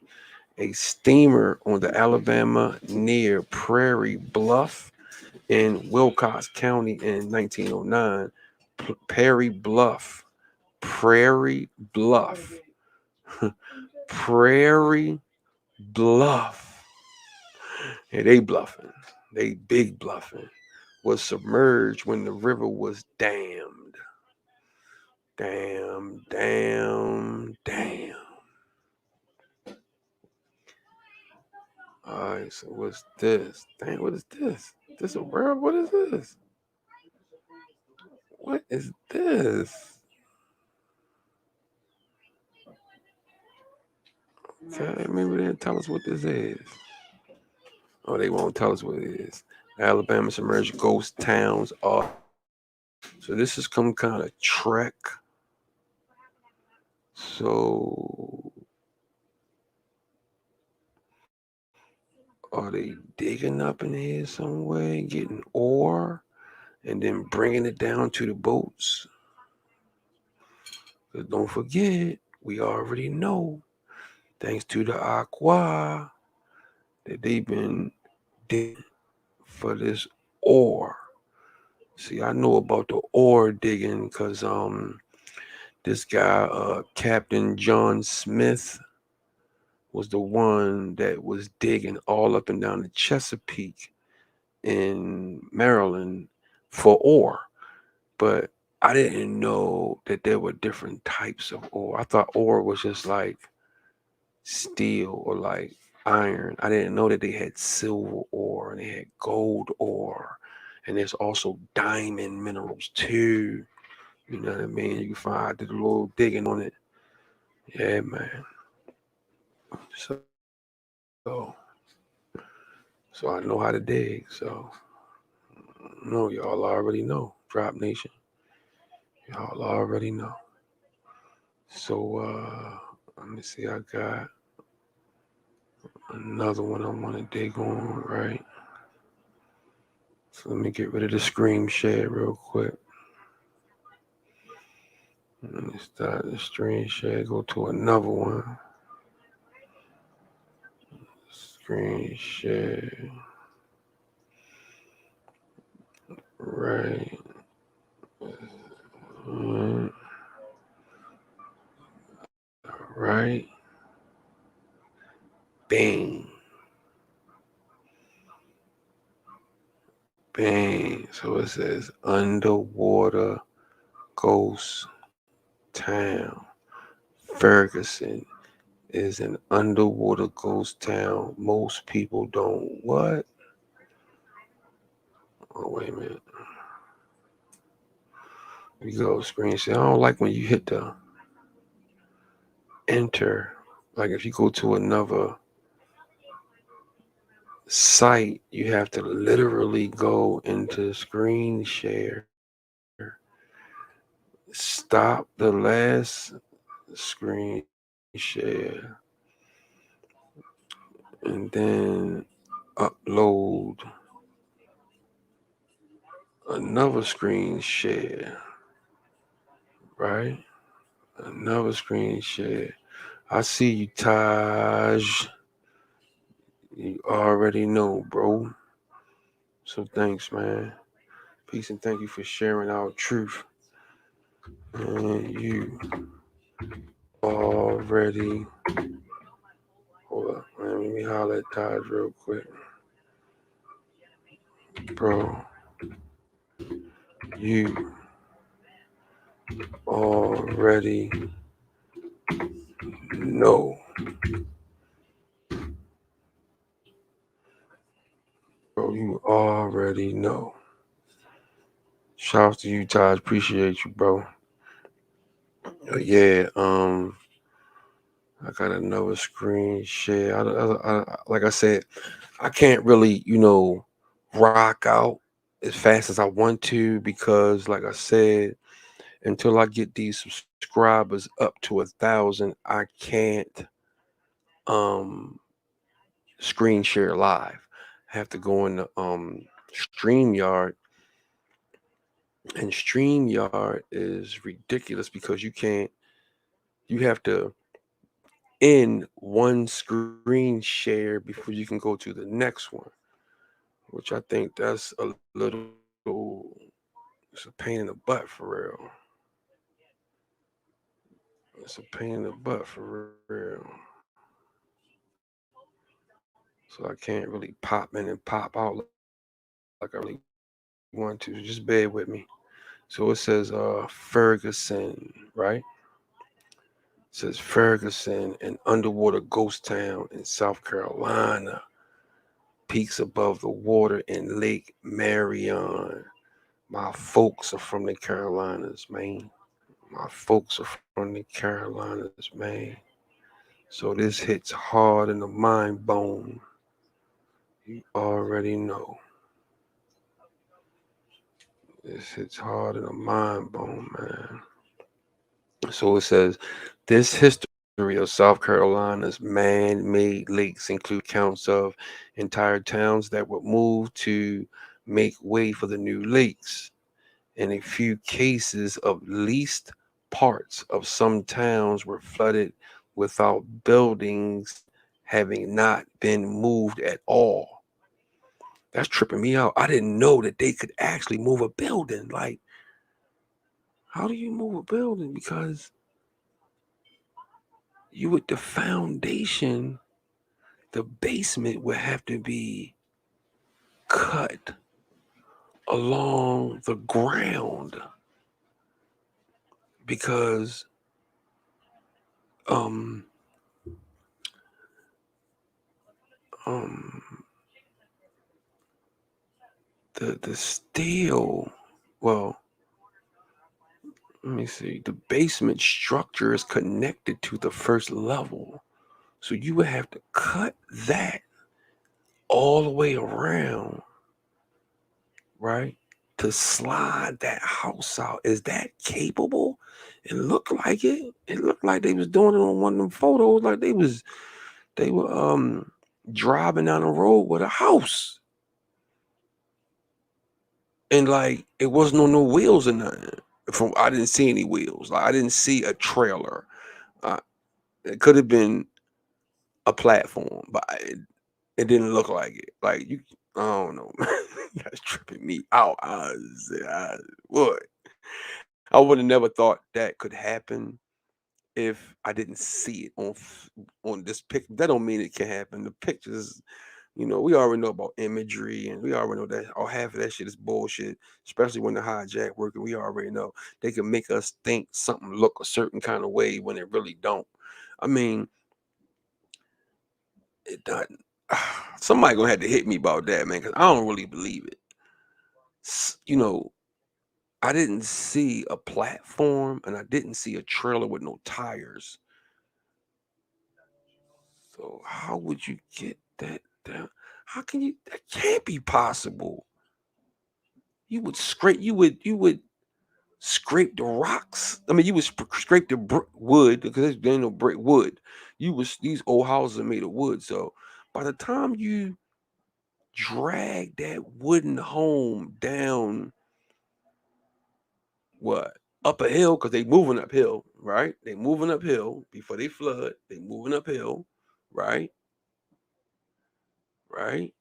A steamer on the Alabama near Prairie Bluff in Wilcox County in 1909. Prairie Bluff. Prairie Bluff. Prairie Bluff. Yeah, they bluffing. They big bluffing. Was submerged when the river was dammed. Damn. All right, so what's this? Dang, what is this? This a world? What is this? What is this? Okay, maybe they'll tell us what this is. Oh, they won't tell us what it is. Alabama submerged ghost towns are. So this is some kind of trek. So are they digging up in here some way, getting ore, and then bringing it down to the boats? Because don't forget, we already know, thanks to the Aqua, that they've been digging for this ore. See, I know about the ore digging because this guy, Captain John Smith, was the one that was digging all up and down the Chesapeake in Maryland for ore. But I didn't know that there were different types of ore. I thought ore was just like steel or like iron. I didn't know that they had silver ore and they had gold ore. And there's also diamond minerals too. You know what I mean? You can find, I did a little digging on it. Yeah, man. So, so I know how to dig. So, no, y'all already know. Drop Nation. Y'all already know. So, let me see. I got another one I want to dig on, right? So let me get rid of the screen share real quick. Let me start the screen share, go to another one. Screen share. Right. Right. Bang. Bang. So it says underwater ghost town. Ferguson is an underwater ghost town. Most people don't what? Oh, wait a minute. Here we go, screen share. I don't like when you hit the enter Like if you go to another site, you have to literally go into screen share, stop the last screen share, and then upload another screen share, right? Another screen share. I see you, Taj. You already know, bro. So thanks, man. Peace and thank you for sharing our truth. And you already. Hold up, man. Let me holler at Taj real quick. Bro, you already know. Bro, you already know. Shouts to you, Taj. Appreciate you, bro. Yeah, I got another screen share. Like I said, I can't really, rock out as fast as I want to because, like I said, until I get these subscribers up to 1,000, I can't um screen share live. I have to go in the StreamYard, and StreamYard is ridiculous because you have to end one screen share before you can go to the next one, which I think that's a little it's a pain in the butt for real. It's a pain in the butt for real. So I can't really pop in and pop out like I really want to. So just bear with me. So it says Ferguson, right? It says Ferguson, an underwater ghost town in South Carolina, peaks above the water in Lake Marion. My folks are from the Carolinas, man. My folks are from the Carolinas, man. So this hits hard in the mind bone. You already know. This hits hard in the mind bone, man. So it says this history of South Carolina's man-made lakes include accounts of entire towns that were moved to make way for the new lakes, and a few cases of least parts of some towns were flooded without buildings having not been moved at all. That's tripping me out. I didn't know that they could actually move a building. Like, how do you move a building? Because you with the foundation, the basement would have to be cut along the ground because um um the steel, well, let me see, the basement structure is connected to the first level, so you would have to cut that all the way around, right, to slide that house out. Is that capable? It looked like it. It looked like they was doing it on one of them photos, like they were driving down the road with a house. And like it wasn't on no wheels or nothing. From I didn't see any wheels. Like I didn't see a trailer. Uh, it could have been a platform, but it didn't look like it. Like you, I don't know. That's tripping me out. What? I would have never thought that could happen if I didn't see it on this picture. That don't mean it can happen. The pictures, we already know about imagery, and we already know that half of that shit is bullshit. Especially when the hijack working, we already know they can make us think something look a certain kind of way when it really don't. I mean, it doesn't. Somebody gonna have to hit me about that, man, because I don't really believe it. You know, I didn't see a platform, and I didn't see a trailer with no tires. So how would you get that down? How can you? That can't be possible. You would scrape the rocks. I mean, you would scrape the wood because there ain't no brick wood. These old houses are made of wood. So by the time you drag that wooden home down, what, up a hill, because they moving uphill, right? They moving uphill before they flood. They moving uphill, right? Right.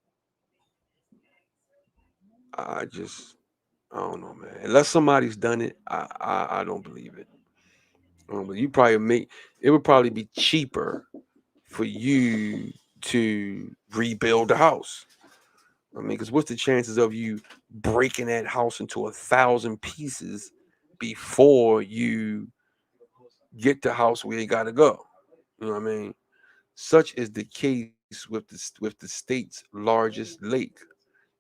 I just I don't know, man. Unless somebody's done it, I don't believe it. But you probably make it would probably be cheaper for you to rebuild the house. I mean, because what's the chances of you breaking that house into 1,000 pieces before you get the house where you gotta go? You know what I mean? Such is the case with the state's largest lake.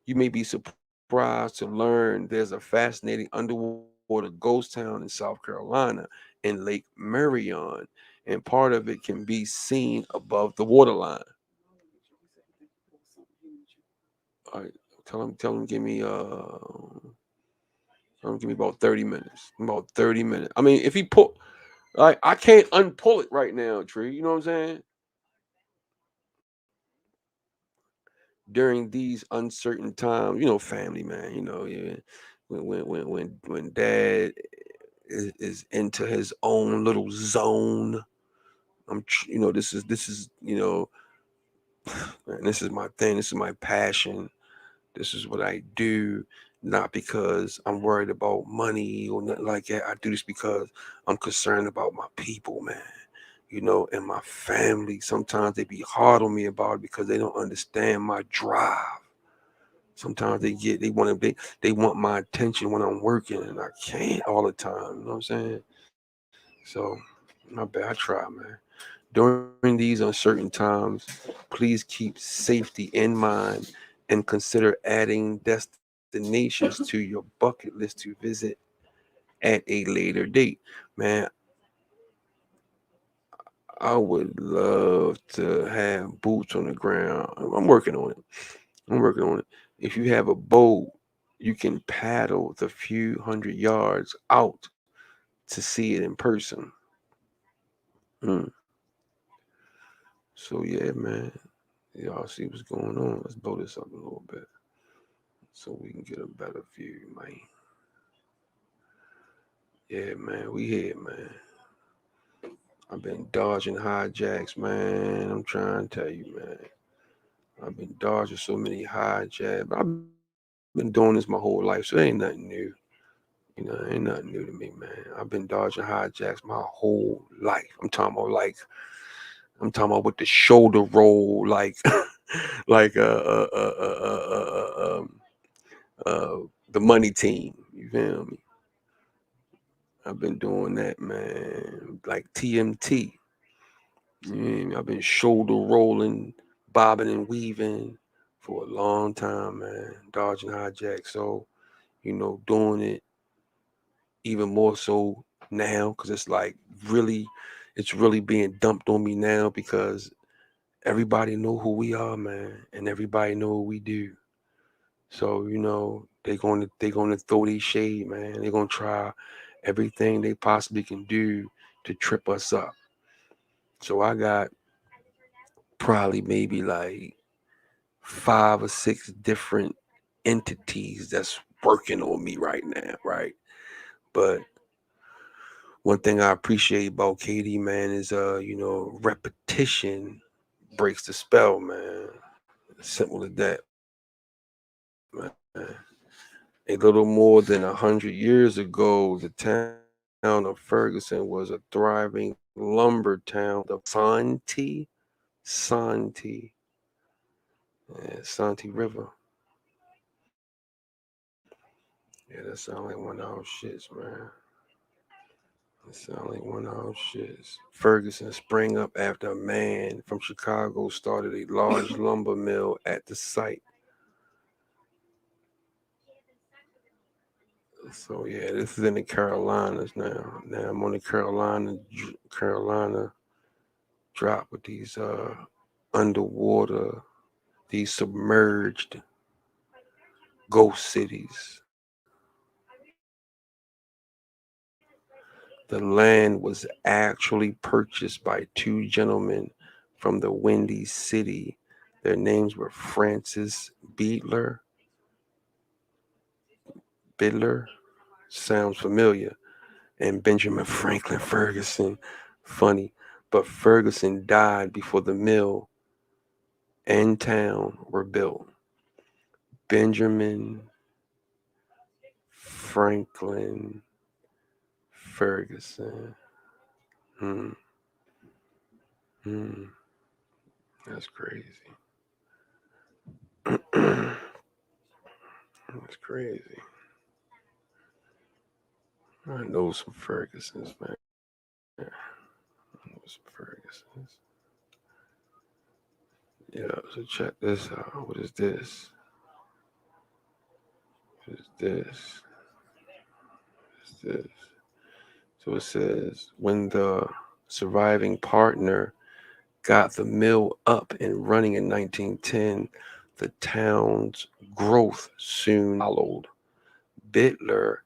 You may be surprised to learn there's a fascinating underwater ghost town in South Carolina in Lake Marion, and part of it can be seen above the waterline. All right, tell him, give me about 30 minutes. About 30 minutes. I mean, if he pull, like, I can't unpull it right now, Tree. You know what I'm saying? During these uncertain times, family, man. Yeah, when dad is into his own little zone. This is man, this is my thing. This is my passion. This is what I do, not because I'm worried about money or nothing like that. I do this because I'm concerned about my people, man. And my family. Sometimes they be hard on me about it because they don't understand my drive. Sometimes they want my attention when I'm working, and I can't all the time. You know what I'm saying? So, my bad. I try, man. During these uncertain times, please keep safety in mind and consider adding destinations to your bucket list to visit at a later date. Man, I would love to have boots on the ground. I'm working on it. I'm working on it. If you have a boat, you can paddle the few hundred yards out to see it in person. Mm. So yeah, man. Y'all see what's going on. Let's blow this up a little bit so we can get a better view, man. Yeah, man. We here, man. I've been dodging hijacks, man. I'm trying to tell you, man. I've been dodging so many hijacks. But I've been doing this my whole life, so it ain't nothing new. It ain't nothing new to me, man. I've been dodging hijacks my whole life. I'm talking about with the shoulder roll, like, like the money team. You feel me? I've been doing that, man. Like TMT. Yeah, I've been shoulder rolling, bobbing and weaving for a long time, man. Dodging hijacks. So, doing it even more so now because really, it's really being dumped on me now because everybody know who we are, man, and everybody know what we do. So they're going to throw these shade, man. They're gonna try everything they possibly can do to trip us up. So I got probably maybe like 5 or 6 different entities that's working on me right now, right? But one thing I appreciate about Katie, man, is repetition breaks the spell, man. Simple as that, man. A little more than 100 years ago, the town of Ferguson was a thriving lumber town of Santee, Santee River. Yeah, that sound like one of our shits, man. That sound like one of our shits. Ferguson sprang up after a man from Chicago started a large lumber mill at the site. So yeah, this is in the Carolinas now. Now I'm on the Carolina drop with these underwater, these submerged ghost cities. The land was actually purchased by two gentlemen from the Windy City. Their names were Francis Bidler, sounds familiar, and Benjamin Franklin Ferguson, funny. But Ferguson died before the mill and town were built. Benjamin Franklin Ferguson. Hmm. Hmm. That's crazy. That's crazy. I know some Fergusons, man. I know some Fergusons. Yeah, so check this out. What is this? What is this? What is this? So it says when the surviving partner got the mill up and running in 1910, the town's growth soon followed. Bitler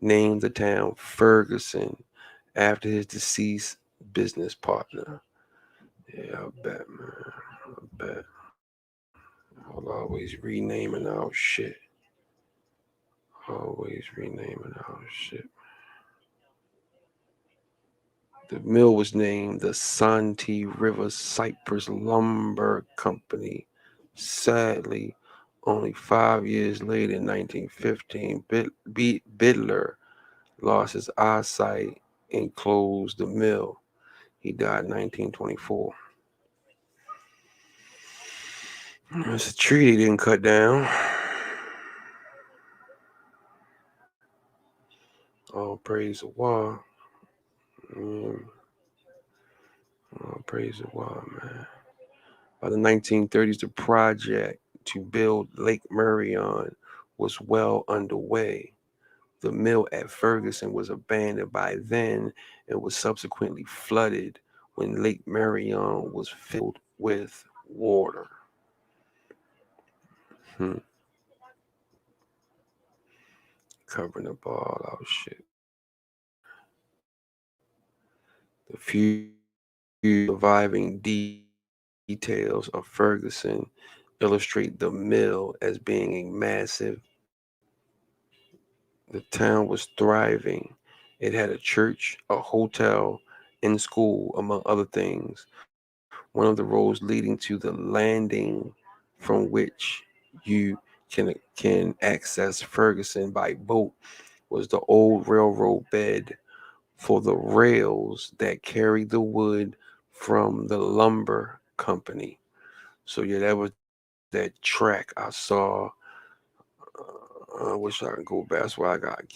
named the town Ferguson after his deceased business partner. Yeah, I bet, man. I bet. I'll always renaming our shit. Always renaming our shit. The mill was named the Santee River Cypress Lumber Company. Sadly, only 5 years later, in 1915, Bidler lost his eyesight and closed the mill. He died in 1924. It's a tree they didn't cut down. All praise the Wah. Mm, all praise the Wah, man. By the 1930s, the project to build Lake Marion was well underway. The mill at Ferguson was abandoned by then and was subsequently flooded when Lake Marion was filled with water. Hmm. Covering up all our shit. The few surviving details of Ferguson illustrate the mill as being a massive. The town was thriving. It had a church, a hotel, and school, among other things. One of the roads leading to the landing from which you can access Ferguson by boat was the old railroad bed for the rails that carried the wood from the lumber company. So yeah, that was that track I saw. I wish I could go back. That's why I got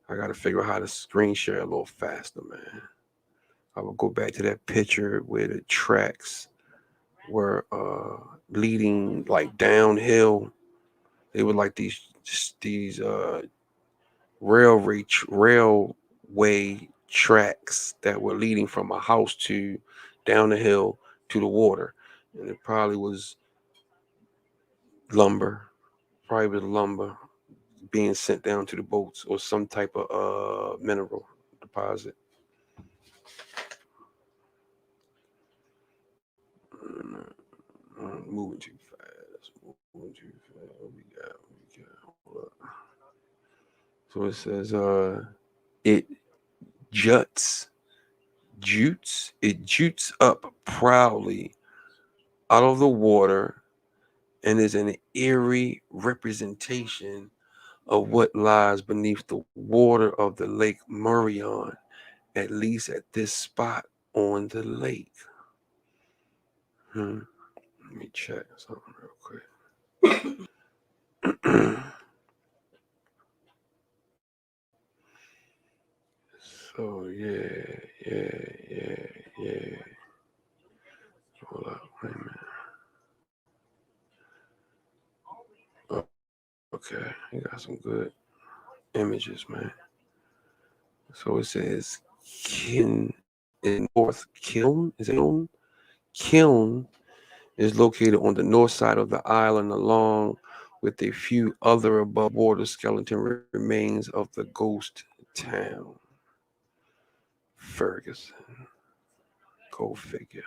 to figure out how to screen share a little faster, man. I would go back to that picture where the tracks were leading like downhill. They were like these railway tracks that were leading from a house to down the hill to the water, and it probably was lumber. Probably was lumber being sent down to the boats or some type of mineral deposit. Mm, moving too fast. Moving too fast. What we got? What we got? Hold up. So it says it juts it jutes up proudly out of the water and is an eerie representation of what lies beneath the water of the Lake Marion, at least at this spot on the lake. Let me check something real quick. So yeah. Hold up, wait a minute. Okay, you got some good images, man. So it says Kin is North Kiln. Is it Kiln? kiln is located on the north side of the island, along with a few other above water skeleton remains of the ghost town. Ferguson. Go figure.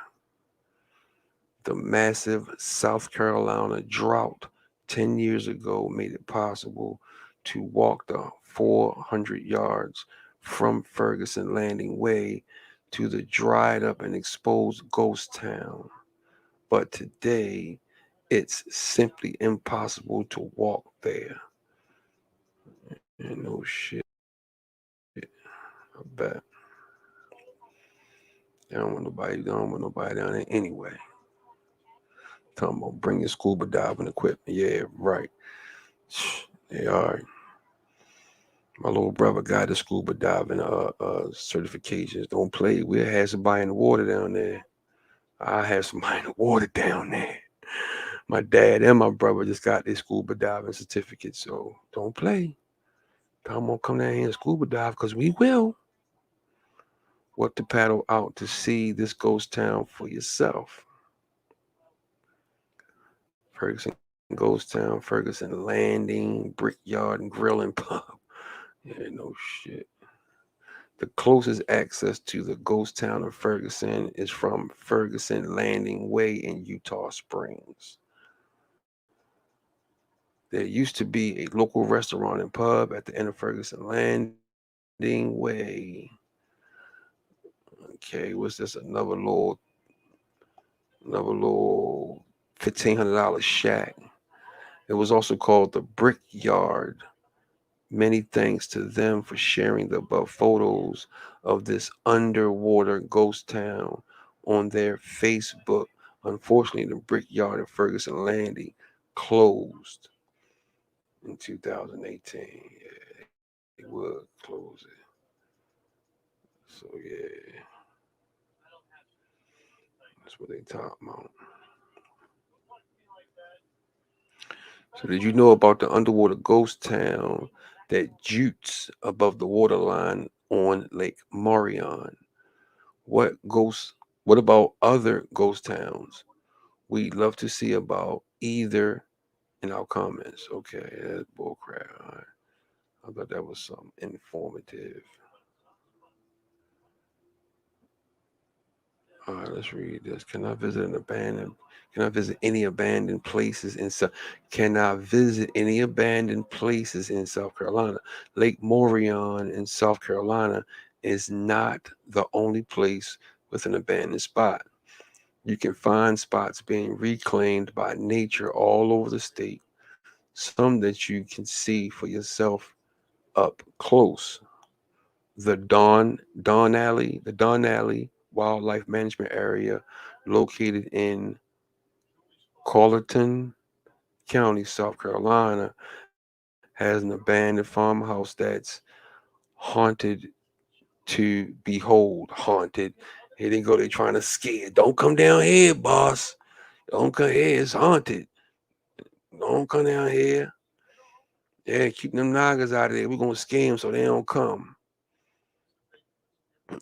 The massive South Carolina drought 10 years ago made it possible to walk the 400 yards from Ferguson Landing Way to the dried up and exposed ghost town. But today, it's simply impossible to walk there. And no shit, I bet. They don't want nobody down there anyway. Talking about bring your scuba diving equipment. Yeah, right. They are. My little brother got the scuba diving certifications. Don't play. We'll have somebody in the water down there. I have somebody in the water down there. My dad and my brother just got their scuba diving certificate. So don't play. I'm gonna come down here and scuba dive because we will. What to paddle out to see this ghost town for yourself. Ferguson Ghost Town, Ferguson Landing, Brickyard and Grill and Pub. Yeah, no shit. The closest access to the ghost town of Ferguson is from Ferguson Landing Way in Utah Springs. There used to be a local restaurant and pub at the end of Ferguson Landing Way. Okay, what's this? Another little $1,500 shack. It was also called the Brickyard. Many thanks to them for sharing the above photos of this underwater ghost town on their Facebook. Unfortunately, the Brickyard in Ferguson Landing closed in 2018. Yeah, they would close it. So yeah, that's what they talking about. So did you know about the underwater ghost town that jutes above the waterline on Lake Marion? What ghosts? What about other ghost towns? We'd love to see about either in our comments. Okay, that's bullcrap. All right. I thought that was something informative. All right, let's read this. Can I visit an abandoned? Can I visit any abandoned places in South? Can I visit any abandoned places in South Carolina? Lake Marion in South Carolina is not the only place with an abandoned spot. You can find spots being reclaimed by nature all over the state, some that you can see for yourself up close. The Don Alley Wildlife Management Area, located in Colleton County, South Carolina, has an abandoned farmhouse that's haunted to behold. Haunted. Here they go, they trying to scare. Don't come down here, boss. Don't come here, it's haunted. Don't come down here. Yeah, keep them nagas out of there. We're gonna scare them so they don't come.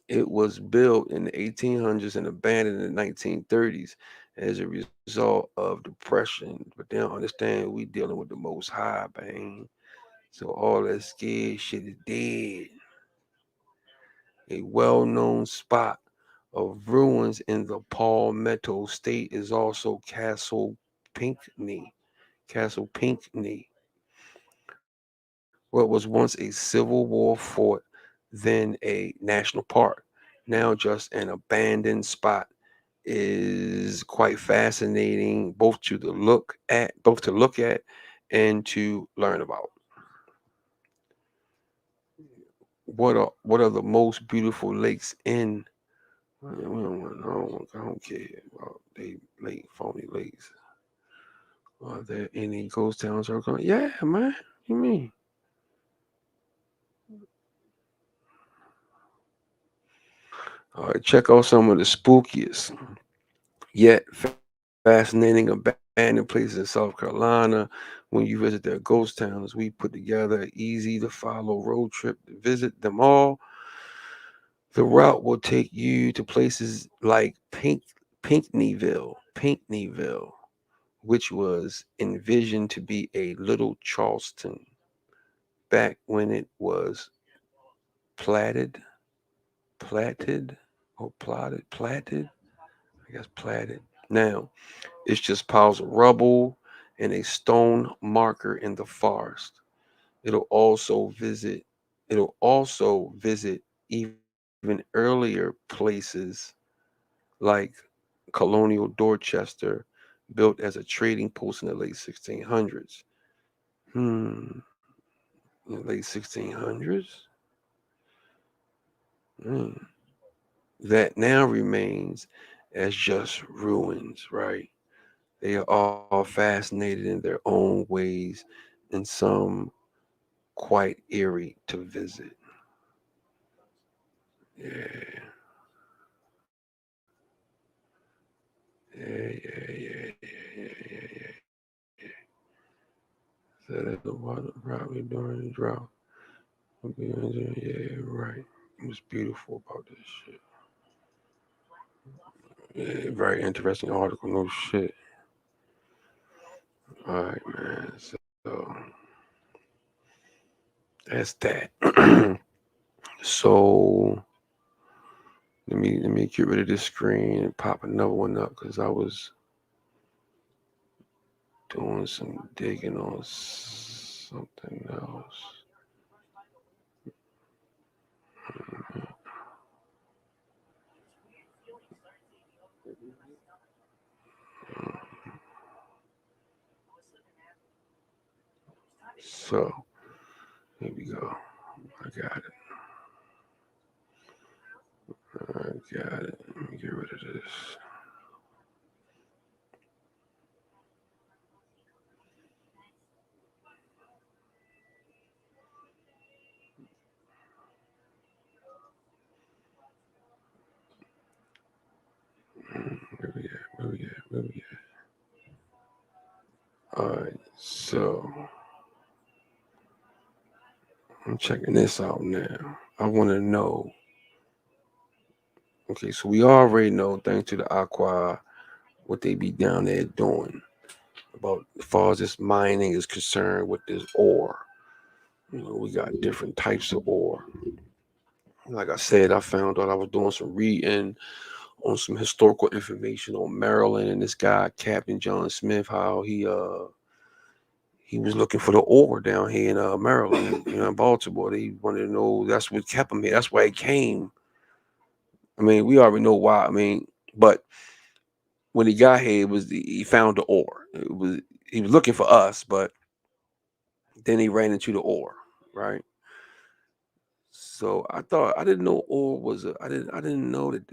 It was built in the 1800s and abandoned in the 1930s as a result of depression. But they don't understand we dealing with the most high, man. So all that scared shit is dead. A well-known spot of ruins in the Palmetto State is also Pinckney. Castle Pinckney, what was once a Civil War fort, then a national park, now just an abandoned spot, is quite fascinating both to look at and to learn about. What are the most beautiful lakes in? I don't care about they lake phony lakes. Are there any ghost towns? Yeah, man. What you mean? All right, check out some of the spookiest yet fascinating abandoned places in South Carolina. When you visit their ghost towns, we put together an easy to follow road trip to visit them all. The route will take you to places like Pinckneyville, which was envisioned to be a little Charleston back when it was platted, platted, or platted, I guess platted. Now it's just piles of rubble and a stone marker in the forest. It'll also visit. It'll also visit even earlier places like colonial Dorchester, built as a trading post in the late 1600s. Hmm, in the late 1600s. Hmm. That now remains as just ruins, right? They are all fascinated in their own ways, and some quite eerie to visit. Yeah, yeah. So that's the water probably during the drought. Yeah, right. What's beautiful about this shit? Yeah, very interesting article. No shit. All right, man. So that's that. So let me get rid of this screen and pop another one up because I was doing some digging on something else. So here we go. I got it. I got it. Let me get rid of this. Where we at? Where we at? Where we at? All right. So I'm checking this out now. I want to know. Okay, so we already know, thanks to the Aqua, what they be down there doing about as far as this mining is concerned with this ore. We got different types of ore. Like I said, I found out I was doing some reading on some historical information on Maryland and this guy, Captain John Smith, how he was looking for the ore down here in Maryland, in Baltimore. They wanted to know that's what kept him here. That's why he came. I mean, we already know why. I mean, but when he got here, he found the ore. He was looking for us, but then he ran into the ore, right? So I didn't know ore was I didn't know that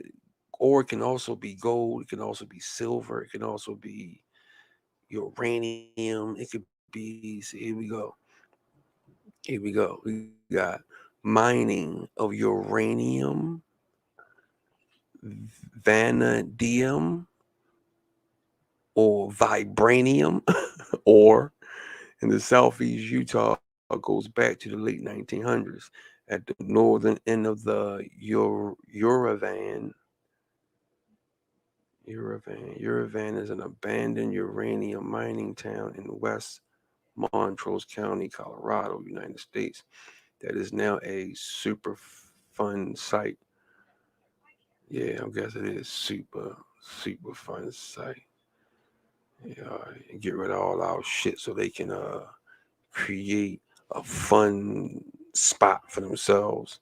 ore can also be gold. It can also be silver. It can also be uranium. It could be. See, here we go. We got mining of uranium, vanadium, or vibranium, or in the southeast Utah goes back to the late 1900s. At the northern end of the Uravan is an abandoned uranium mining town in West Montrose County, Colorado, United States, that is now a super fun site. Yeah, I guess it is super fun site. Yeah, and get rid of all our shit so they can create a fun spot for themselves,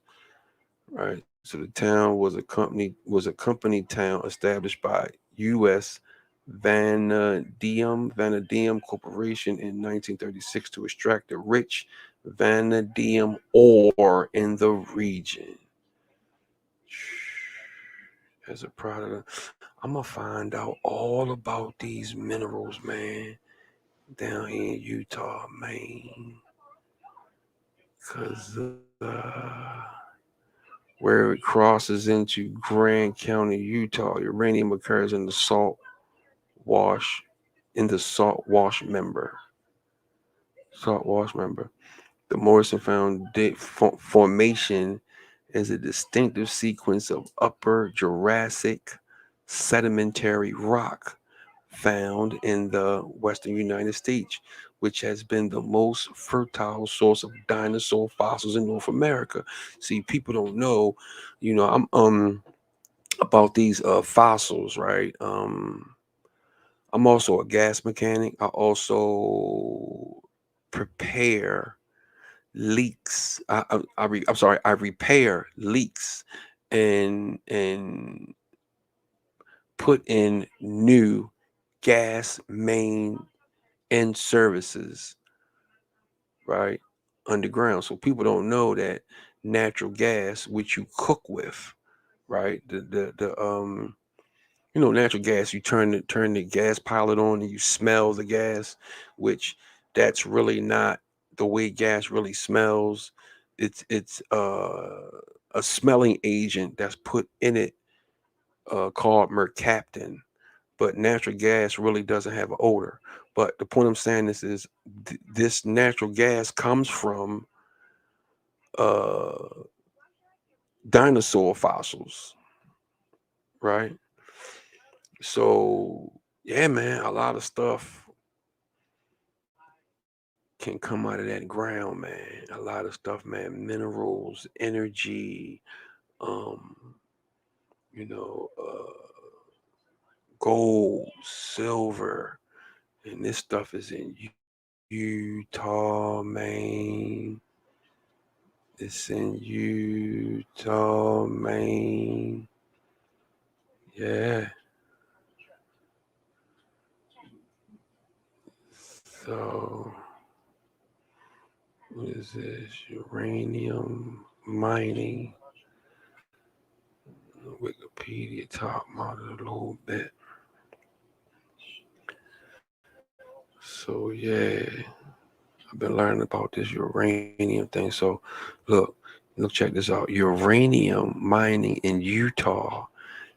right? So the town was a company town established by U.S. Vanadium Corporation in 1936 to extract the rich vanadium ore in the region. As a product, I'm gonna find out all about these minerals, man, down here in Utah, man. Cause where it crosses into Grand County, Utah, uranium occurs wash salt wash member. Salt wash member. The Morrison Formation is a distinctive sequence of Upper Jurassic sedimentary rock found in the western United States, which has been the most fertile source of dinosaur fossils in North America. See, people don't know, I'm about these fossils, right? I'm also a gas mechanic. I also prepare leaks. I'm sorry. I repair leaks and put in new gas main and services, right, underground. So people don't know that natural gas, which you cook with, right, natural gas, you turn the gas pilot on and you smell the gas, which that's really not the way gas really smells. It's a smelling agent that's put in it, called mercaptan. But natural gas really doesn't have an odor. But the point I'm saying is this natural gas comes from uh dinosaur fossils, right? So yeah, man, a lot of stuff can come out of that ground, man. A lot of stuff, man. Minerals, energy, um, you know, gold, silver, and this stuff is in Utah, Maine. It's in Utah, Maine. Yeah. So, what is this? Uranium mining. Wikipedia top model a little bit. So, yeah, I've been learning about this uranium thing. So, look, check this out. Uranium mining in Utah,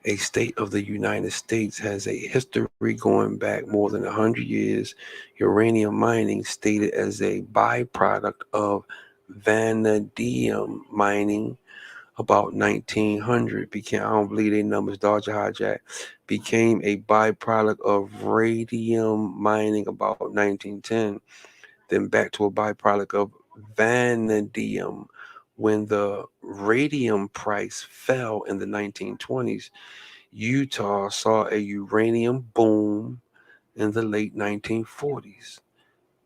a state of the United States, has a history going back more than 100 years. Uranium mining, stated as a byproduct of vanadium mining about 1900, became, I don't believe they numbers, Dodger hijack, became a byproduct of radium mining about 1910, then back to a byproduct of vanadium when the radium price fell in the 1920s. Utah saw a uranium boom in the late 1940s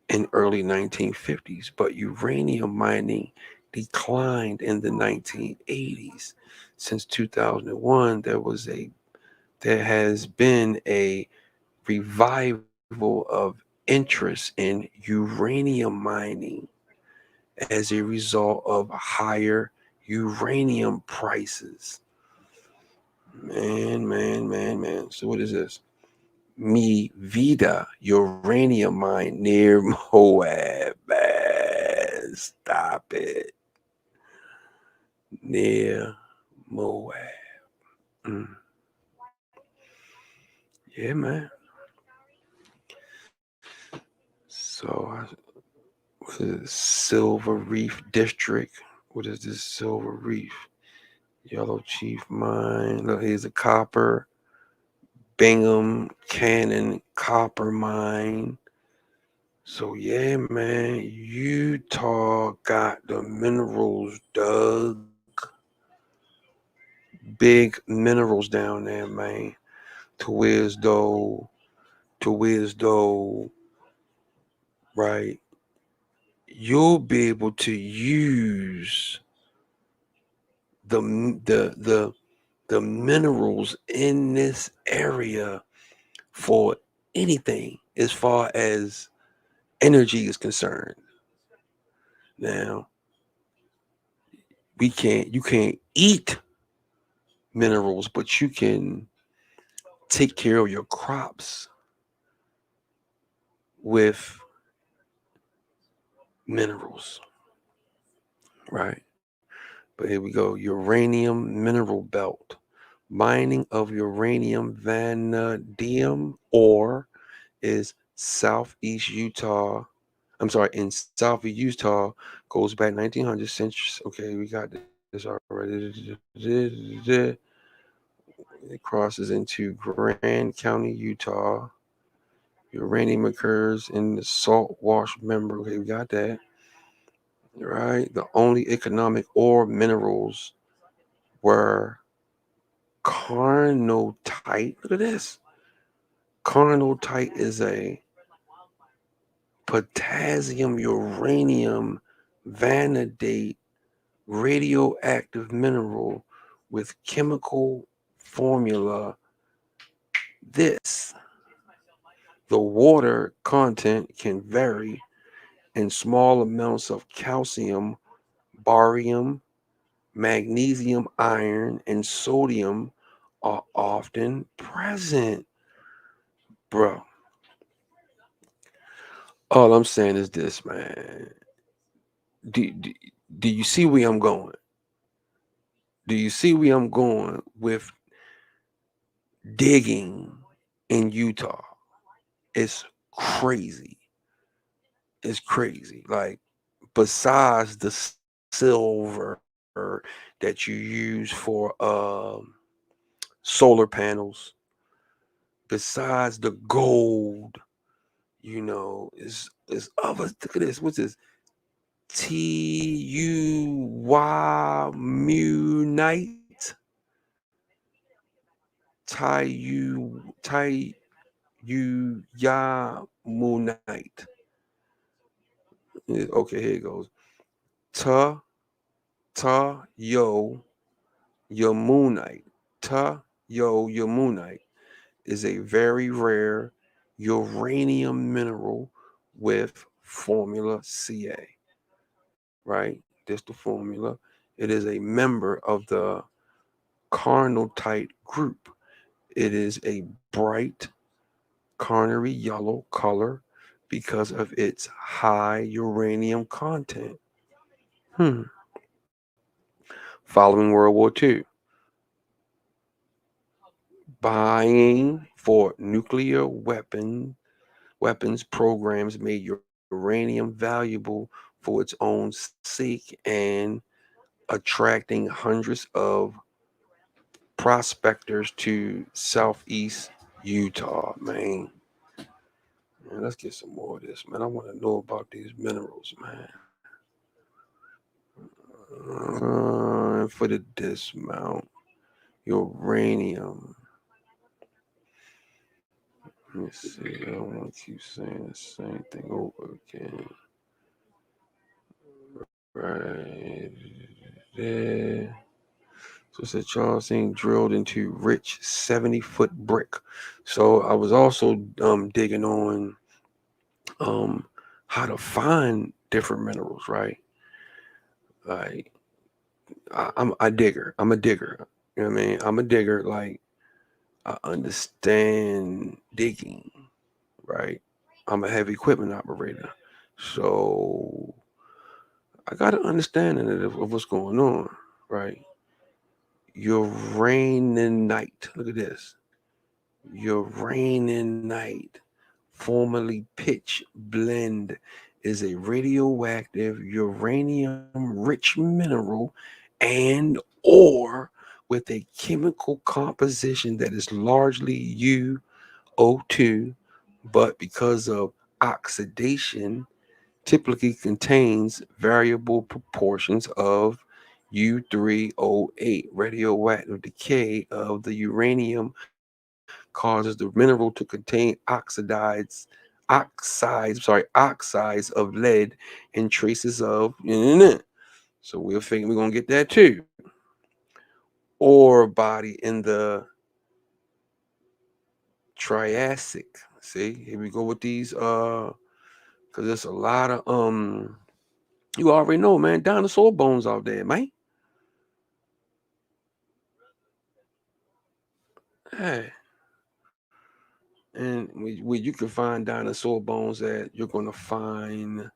and early 1950s, but uranium mining declined in the 1980s. Since 2001, there has been a revival of interest in uranium mining as a result of higher uranium prices. Man. So what is this? Mi Vida uranium mine near Moab. Man, stop it. Near Moab. Mm. Yeah, man. So, what is it? Silver Reef District. What is this Silver Reef? Yellow Chief Mine. Look, here's a copper. Bingham Cannon Copper Mine. So yeah, man, Utah got the minerals dug. Big minerals down there, man. To where as though, right, you'll be able to use the the minerals in this area for anything as far as energy is concerned. Now, you can't eat minerals, but you can take care of your crops with minerals, right? But here we go. Uranium mineral belt. Mining of uranium vanadium ore is southeast Utah. I'm sorry, in southeast Utah goes back 1900 centuries. Okay, we got this already. It crosses into Grand County, Utah. Uranium occurs in the salt wash member. Okay, we got that. Right. The only economic ore minerals were carnotite. Look at this. Carnotite is a potassium uranium vanadate radioactive mineral with chemical formula this. The water content can vary, and small amounts of calcium, barium, magnesium, iron, and sodium are often present. Bro, all I'm saying is this, man. Do, do, do you see where I'm going? Do you see where I'm going with digging in Utah? It's crazy. It's crazy. Like, besides the silver that you use for solar panels, besides the gold, is other. Look at this. What's this? Munite. Munite. Okay, here it goes. Ta yo yamunite. Yamunite is a very rare uranium mineral with formula Ca. Right? That's the formula. It is a member of the carnotite group. It is a bright carnary yellow color because of its high uranium content. Following World War II, buying for nuclear weapons programs made uranium valuable for its own sake and attracting hundreds of prospectors to southeast Utah, man. Man, let's get some more of this, man. I want to know about these minerals, man. For the dismount, uranium. Let me see. I don't want to keep saying the same thing over again. Right there. So it said Charleston drilled into rich 70-foot brick. So I was also digging on how to find different minerals, right? Like I'm a digger. I'm a digger. You know what I mean? I'm a digger. Like, I understand digging, right? I'm a heavy equipment operator. So I got an understanding of what's going on, right? Uraninite. Look at this. Uraninite, formerly pitch blende, is a radioactive uranium-rich mineral and ore with a chemical composition that is largely UO2, but because of oxidation, typically contains variable proportions of U3O8. Radioactive decay of the uranium causes the mineral to contain oxides of lead and traces of. So we're thinking we're gonna get that too. Ore body in the Triassic. See, here we go with these because there's a lot of you already know, man, dinosaur bones out there, man. Hey. And where you can find dinosaur bones at, you're gonna find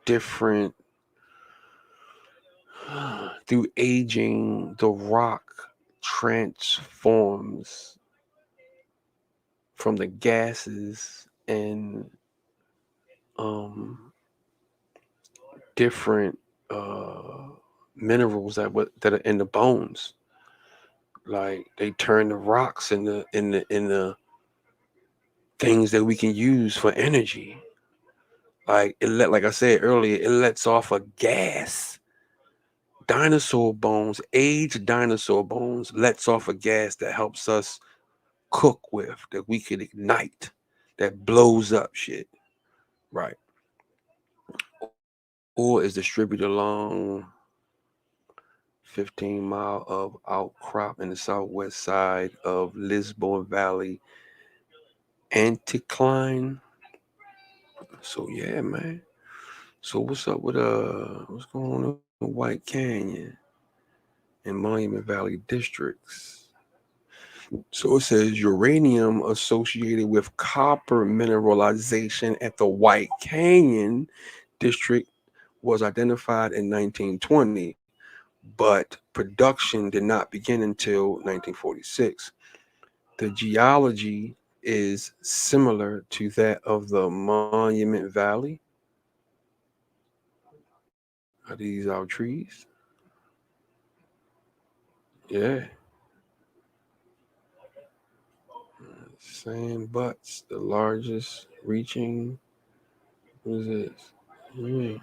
different through aging, the rock transforms from the gases and um different minerals that are in the bones. Like they turn the rocks in the things that we can use for energy. Like I said earlier, it lets off a gas. Dinosaur bones, aged dinosaur bones, lets off a gas that helps us cook with, that we could ignite, that blows up shit. Right. Or is distributed along 15 mile of outcrop in the southwest side of Lisbon Valley anticline. So yeah, man. So what's up with what's going on in White Canyon and Monument Valley districts? So it says uranium associated with copper mineralization at the White Canyon district was identified in 1920, but production did not begin until 1946. The geology is similar to that of the Monument Valley. Are these our trees? Yeah. Sand butts, the largest reaching. What is this? Yeah.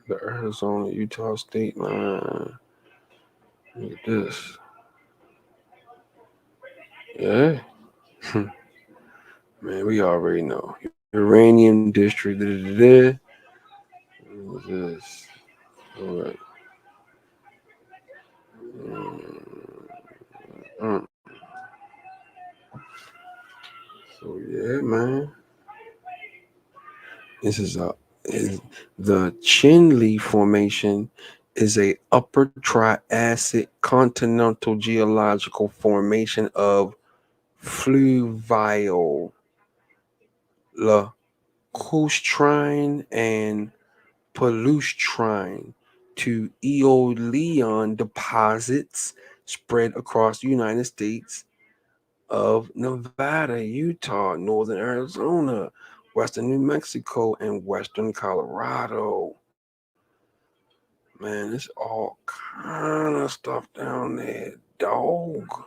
The Arizona Utah state line. Look at this. Yeah. Man, we already know. Uranium district. Da, da, da, da. What is this? All right. Mm. So yeah, man. This is the Chinle Formation is a upper Triassic continental geological formation of fluvial lacustrine and palustrine to eolian deposits spread across the United States of Nevada, Utah, northern Arizona, western New Mexico, and western Colorado. Man, it's all kind of stuff down there, dog.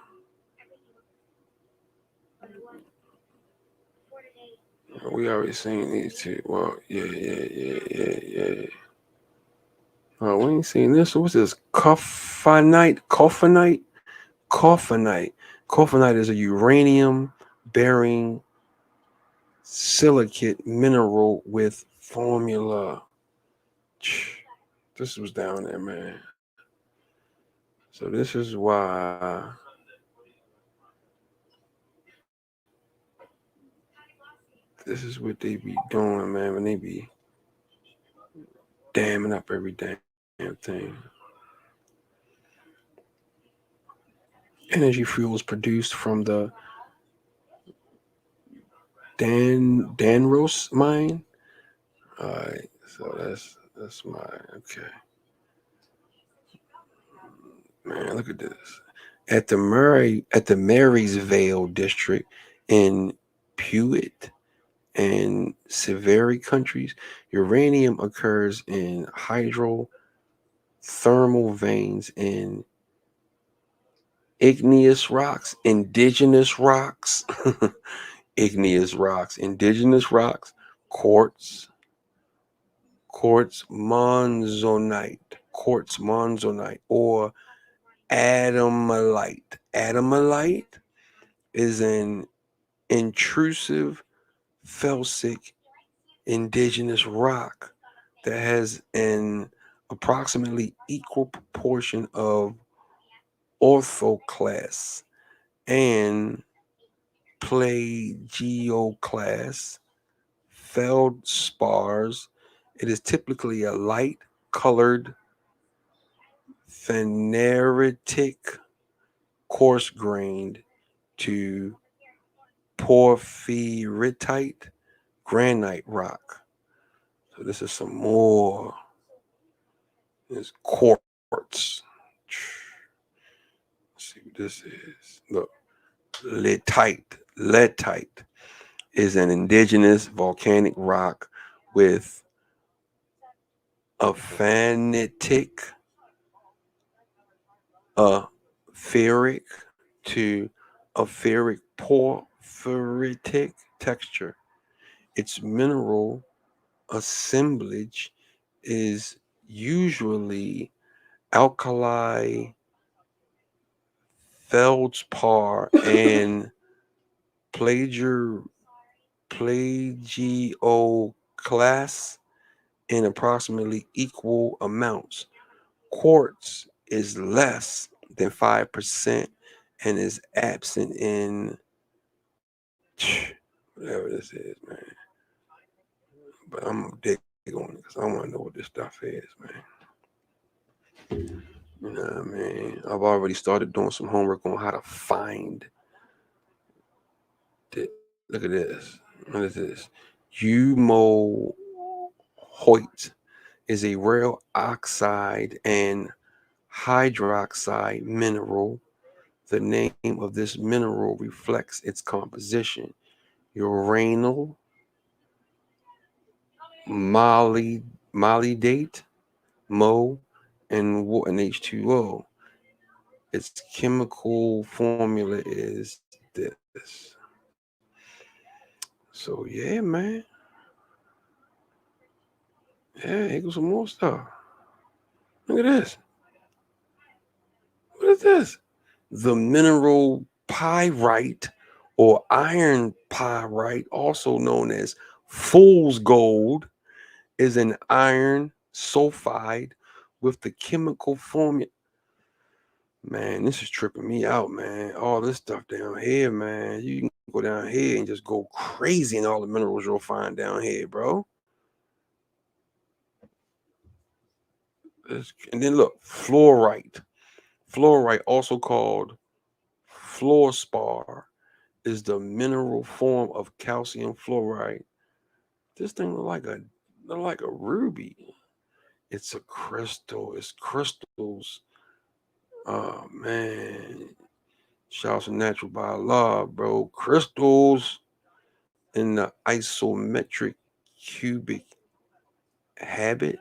We already seen these two. Well, yeah. Oh, we ain't seen this. What's this? Coffinite? Coffinite. Coffinite is a uranium bearing silicate mineral with formula. This was down there, man. So this is why this is what they be doing, man, when they be damming up every damn thing. Energy fuels produced from the Danros mine. All right, so that's mine. Okay, man, look at this. At the Marysvale district in Puget and Severy countries, uranium occurs in hydrothermal veins in igneous rocks, indigenous rocks, indigenous rocks, quartz, quartz monzonite, or adamalite. Adamalite is an intrusive felsic indigenous rock that has an approximately equal proportion of orthoclase and plagioclase feldspars. It is typically a light colored pheneritic coarse grained to porphyritite granite rock. So this is some more. It's quartz. Let's see what this is. Look, Leadite is an indigenous volcanic rock with a phanitic a ferric to a ferric porphyritic texture. Its mineral assemblage is usually alkali feldspar and plagiar plagioclase in approximately equal amounts. Quartz is less than 5% and is absent in whatever this is, man. But I'm gonna dig on it because I want to know what this stuff is, man. You know what I mean? I've already started doing some homework on how to find it. Look at this. What is this? Umohoit is a rare oxide and hydroxide mineral. The name of this mineral reflects its composition. Uranyl, molybdate, Mo, and H2O. Its chemical formula is this. So yeah, man. Yeah, here goes some more stuff. Look at this. What is this? The mineral pyrite or iron pyrite, also known as fool's gold, is an iron sulfide with the chemical formula. Man, this is tripping me out, man. All this stuff down here, man. You can go down here and just go crazy in all the minerals you'll find down here, bro. And then look, fluorite. Fluorite, also called fluorspar, is the mineral form of calcium fluoride. This thing look like a ruby. It's a crystal. It's crystals. Oh man. Shouts to natural by law, bro. Crystals in the isometric cubic habit,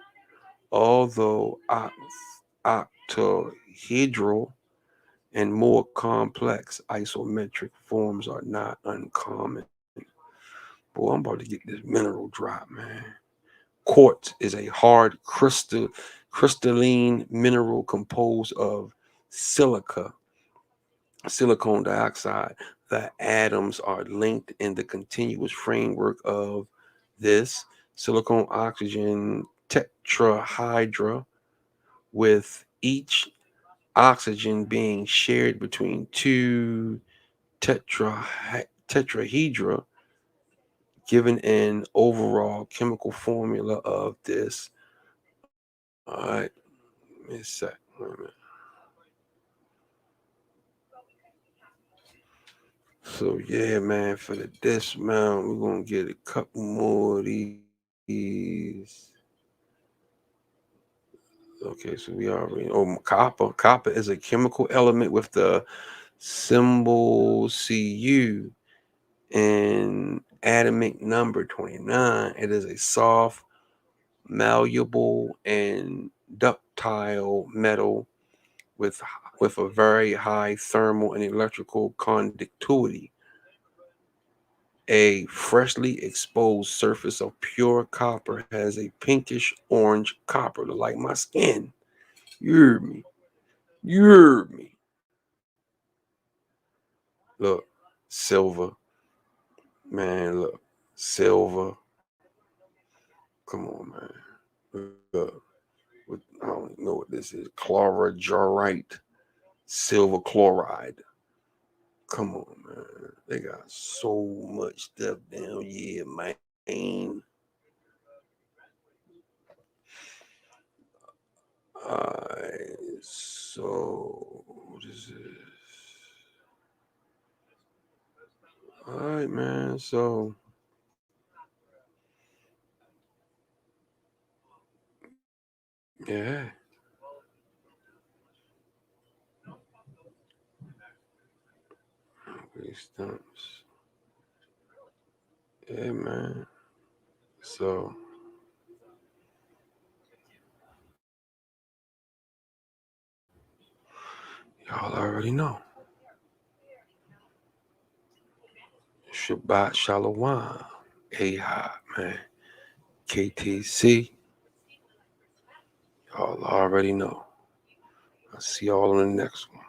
although octahedral and more complex isometric forms are not uncommon. Boy, I'm about to get this mineral drop, man. Quartz is a hard crystalline mineral composed of silica, silicon dioxide. The atoms are linked in the continuous framework of this silicon oxygen tetrahedra, with each oxygen being shared between two tetrahedra, given an overall chemical formula of this. All right, give me a sec. Wait a minute. So yeah, man, for the dismount, we're gonna get a couple more of these. Okay, so we already copper. Copper is a chemical element with the symbol Cu and atomic number 29. It is a soft, malleable, and ductile metal with a very high thermal and electrical conductivity. A freshly exposed surface of pure copper has a pinkish orange copper, like my skin. You heard me. You heard me. Look, silver, man. Look, silver. Come on, man. Look, I don't know what this is. Chlorogerite, silver chloride. Come on, man. They got so much stuff down here, man. Alright, so what is this? Alright, man. So yeah, these stumps. Yeah, man. So Y'all already know. Shabbat Shalom. Ahab, man. KTC. Y'all already know. I'll see y'all on the next one.